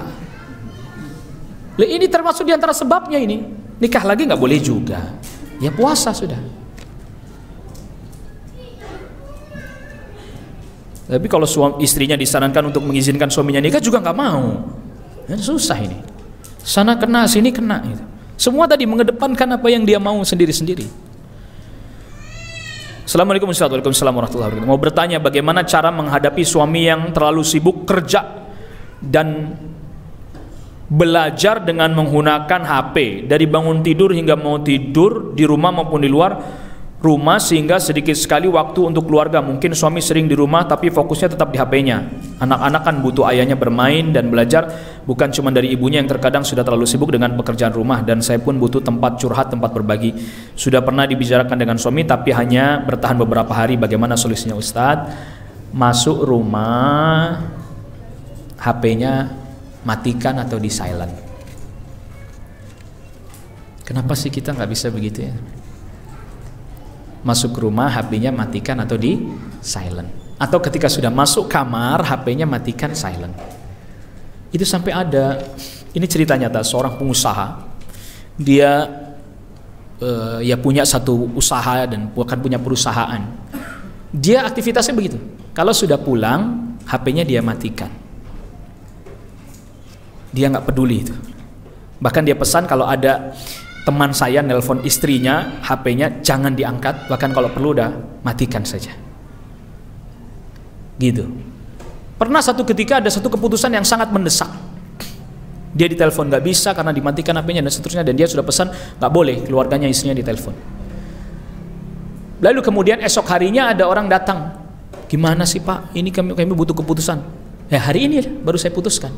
Ini termasuk diantara sebabnya ini. Nikah lagi nggak boleh juga. Ya puasa sudah. Tapi kalau istrinya disarankan untuk mengizinkan suaminya nikah juga nggak mau. Susah ini. Sana kena, sini kena. Gitu. Semua tadi mengedepankan apa yang dia mau sendiri-sendiri. Assalamualaikum warahmatullahi wabarakatuh. Mau bertanya bagaimana cara menghadapi suami yang terlalu sibuk kerja dan belajar dengan menggunakan HP dari bangun tidur hingga mau tidur di rumah maupun di luar rumah, sehingga sedikit sekali waktu untuk keluarga. Mungkin suami sering di rumah tapi fokusnya tetap di HP-nya. Anak-anak kan butuh ayahnya bermain dan belajar, bukan cuma dari ibunya yang terkadang sudah terlalu sibuk dengan pekerjaan rumah. Dan saya pun butuh tempat curhat, tempat berbagi. Sudah pernah dibicarakan dengan suami tapi hanya bertahan beberapa hari. Bagaimana solusinya Ustadz? Masuk rumah, HP-nya matikan atau di silent. Kenapa sih kita nggak bisa begitu ya? Masuk ke rumah, HP-nya matikan atau di silent. Atau ketika sudah masuk kamar, HP-nya matikan silent. Itu sampai ada, ini cerita nyata, seorang pengusaha. Dia ya punya satu usaha dan bukan punya perusahaan. Dia aktivitasnya begitu. Kalau sudah pulang, HP-nya dia matikan. Dia nggak peduli itu. Bahkan dia pesan kalau ada teman saya nelpon istrinya, HP-nya jangan diangkat, bahkan kalau perlu udah matikan saja. Gitu. Pernah satu ketika ada satu keputusan yang sangat mendesak. Dia ditelepon nggak bisa karena dimatikan HP-nya dan seterusnya, dan dia sudah pesan nggak boleh keluarganya, istrinya ditelepon. Lalu kemudian esok harinya ada orang datang. Gimana sih Pak? Ini kami butuh keputusan. Ya hari ini baru saya putuskan.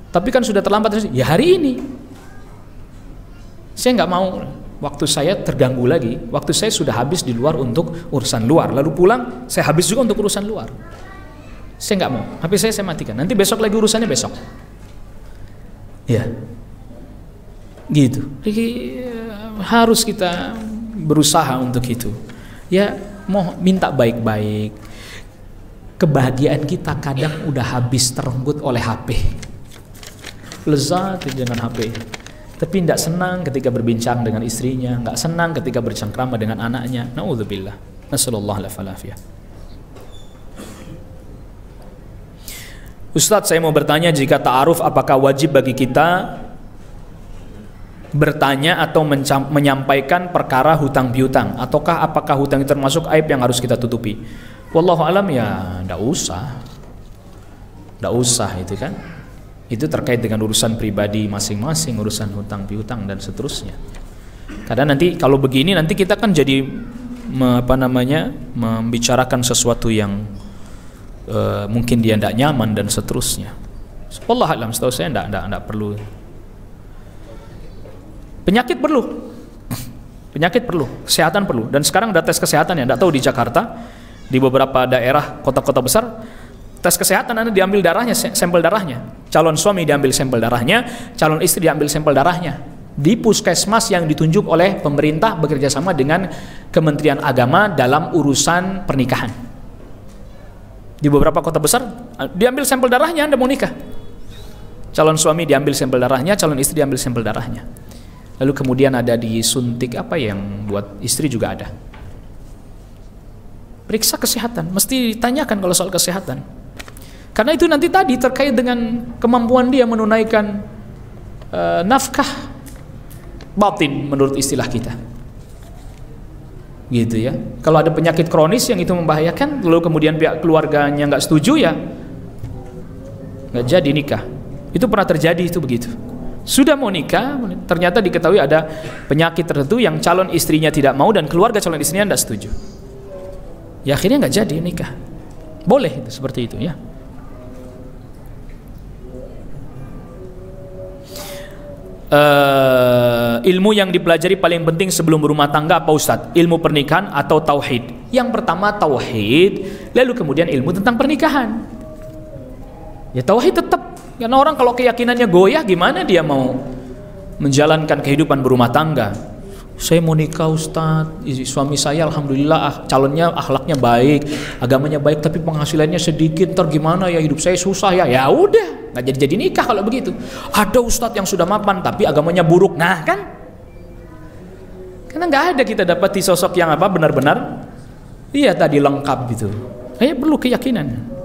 Tapi kan sudah terlambat. Ya hari ini. Saya nggak mau waktu saya terganggu lagi. Waktu saya sudah habis di luar untuk urusan luar. Lalu pulang, saya habis juga untuk urusan luar. Saya nggak mau, HP saya matikan. Nanti besok lagi urusannya besok. Ya, gitu. Jadi harus kita berusaha untuk itu. Ya, mau minta baik-baik. Kebahagiaan kita kadang udah habis terenggut oleh HP. Lezat dengan HP. Tapi tidak senang ketika berbincang dengan istrinya, nggak senang ketika bercengkrama dengan anaknya. Na'udzubillah. Nasallallahu alaihi. Ustadz, saya mau bertanya, jika ta'aruf apakah wajib bagi kita bertanya atau menyampaikan perkara hutang piutang, ataukah apakah hutang itu termasuk aib yang harus kita tutupi? Wallahu alam, ya enggak usah itu kan. Itu terkait dengan urusan pribadi masing-masing, urusan hutang piutang dan seterusnya. Karena nanti kalau begini nanti kita kan jadi membicarakan sesuatu yang mungkin dia tidak nyaman dan seterusnya. Wallahu alam, setahu saya tidak perlu. Penyakit perlu, kesehatan perlu. Dan sekarang ada tes kesehatan ya. Tidak tahu di Jakarta, di beberapa daerah kota-kota besar, tes kesehatan Anda diambil darahnya, sampel darahnya. Calon suami diambil sampel darahnya, calon istri diambil sampel darahnya. Di puskesmas yang ditunjuk oleh pemerintah bekerjasama dengan Kementerian Agama dalam urusan pernikahan. Di beberapa kota besar diambil sampel darahnya Anda mau nikah. Calon suami diambil sampel darahnya, calon istri diambil sampel darahnya. Lalu kemudian ada disuntik apa yang buat istri juga ada. Periksa kesehatan, mesti ditanyakan kalau soal kesehatan. Karena itu nanti tadi terkait dengan kemampuan dia menunaikan nafkah batin menurut istilah kita. Gitu ya. Kalau ada penyakit kronis yang itu membahayakan, lalu kemudian pihak keluarganya nggak setuju, ya nggak jadi nikah. Itu pernah terjadi, itu begitu. Sudah mau nikah, ternyata diketahui ada penyakit tertentu yang calon istrinya tidak mau dan keluarga calon istrinya tidak setuju. Ya akhirnya nggak jadi nikah. Boleh itu seperti itu ya. Ilmu yang dipelajari paling penting sebelum berumah tangga apa Ustadz? Ilmu pernikahan atau tauhid? Yang pertama tauhid, lalu kemudian ilmu tentang pernikahan. Ya tauhid tetap, karena orang kalau keyakinannya goyah gimana dia mau menjalankan kehidupan berumah tangga? Saya mau nikah Ustadz, suami saya alhamdulillah calonnya akhlaknya baik, agamanya baik, tapi penghasilannya sedikit, ntar gimana ya, hidup saya susah ya. Ya udah, nggak jadi nikah kalau begitu. Ada Ustadz yang sudah mapan tapi agamanya buruk, nah kan, karena nggak ada kita dapati sosok yang apa benar-benar iya tadi lengkap gitu. Perlu keyakinan.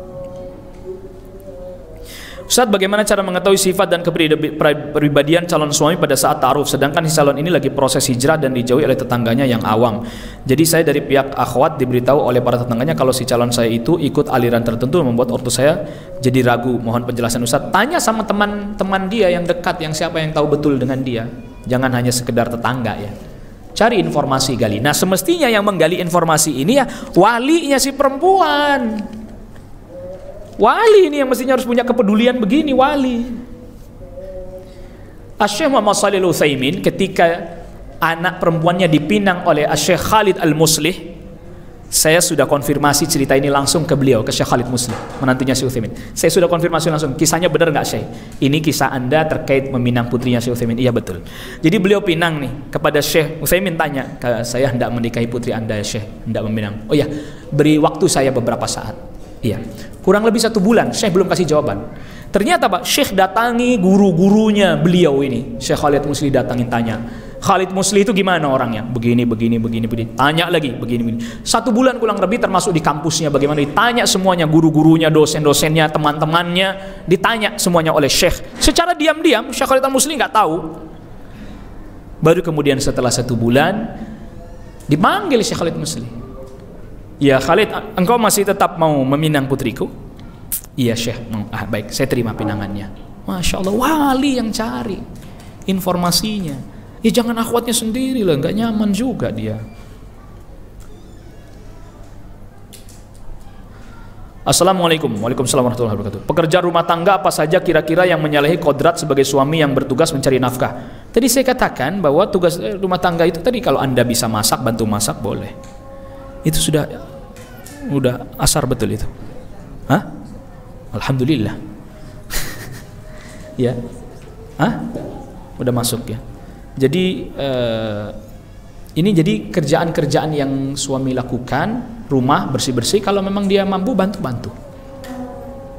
Ustadz, bagaimana cara mengetahui sifat dan kepribadian calon suami pada saat ta'aruf, sedangkan si calon ini lagi proses hijrah dan dijauhi oleh tetangganya yang awam? Jadi saya dari pihak akhwat diberitahu oleh para tetangganya kalau si calon saya itu ikut aliran tertentu, membuat ortu saya jadi ragu. Mohon penjelasan Ustadz. Tanya sama teman-teman dia yang dekat, yang siapa yang tahu betul dengan dia. Jangan hanya sekedar tetangga ya. Cari informasi, gali. Nah semestinya yang menggali informasi ini ya walinya si perempuan. Wali ini yang mestinya harus punya kepedulian begini, wali. Syekh Muhammad Shalih Al-Utsaimin ketika anak perempuannya dipinang oleh Syekh Khalid Al-Muslih, saya sudah konfirmasi cerita ini langsung ke beliau, ke Syekh Khalid Muslih, menantunya Syekh Utsaimin. Saya sudah konfirmasi langsung, kisahnya benar nggak Syekh? Ini kisah Anda terkait meminang putrinya Syekh Utsaimin? Iya betul. Jadi beliau pinang nih kepada Syekh Utsaimin, tanya, saya hendak menikahi putri Anda ya Syekh, hendak meminang. Oh ya, beri waktu saya beberapa saat. Iya, kurang lebih 1 bulan, Syekh belum kasih jawaban. Ternyata Pak, Syekh datangi guru-gurunya beliau ini. Syekh Khalid Muslih datangin tanya, Khalid Muslih itu gimana orangnya? Begini. Tanya lagi, begini. 1 bulan kurang lebih, termasuk di kampusnya bagaimana, ditanya semuanya, guru-gurunya, dosen-dosennya, teman-temannya, ditanya semuanya oleh Syekh. Secara diam-diam, Syekh Khalid Muslih nggak tahu. Baru kemudian setelah 1 bulan, dipanggil Syekh Khalid Muslih. Ya Khalid, engkau masih tetap mau meminang putriku? Iya Syekh. Baik, saya terima pinangannya. Masya Allah, wali yang cari informasinya. Ya jangan akhwatnya sendiri lah, nggak nyaman juga dia. Assalamualaikum. Waalaikumsalam warahmatullahi wabarakatuh. Pekerja rumah tangga apa saja kira-kira yang menyalahi kodrat sebagai suami yang bertugas mencari nafkah? Tadi saya katakan bahwa tugas rumah tangga itu tadi, kalau Anda bisa masak, bantu masak boleh. Itu sudah asar betul itu. Hah? Alhamdulillah. Ya. Udah masuk ya. Jadi ini jadi kerjaan-kerjaan yang suami lakukan, rumah bersih-bersih, kalau memang dia mampu bantu-bantu.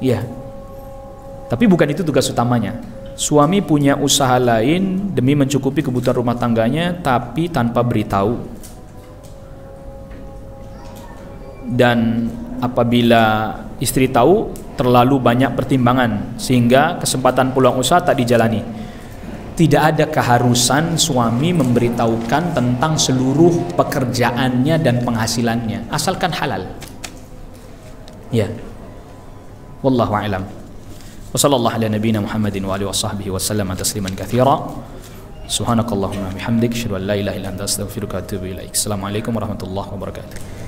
Ya. Tapi bukan itu tugas utamanya. Suami punya usaha lain demi mencukupi kebutuhan rumah tangganya tapi tanpa beritahu. Dan apabila istri tahu, terlalu banyak pertimbangan sehingga kesempatan peluang usaha tak dijalani. Tidak ada keharusan suami memberitahukan tentang seluruh pekerjaannya dan penghasilannya, asalkan halal. Ya. Wallahu a'lam. Wa sallallahu ala nabiyyina Muhammadin wa alihi washabbihi wasallam tasliman katsira. Subhanakallahumma bihamdik, asyhadu an la ilaha illa anta astaghfiruka wa atubu ilaik. Assalamualaikum warahmatullahi wabarakatuh.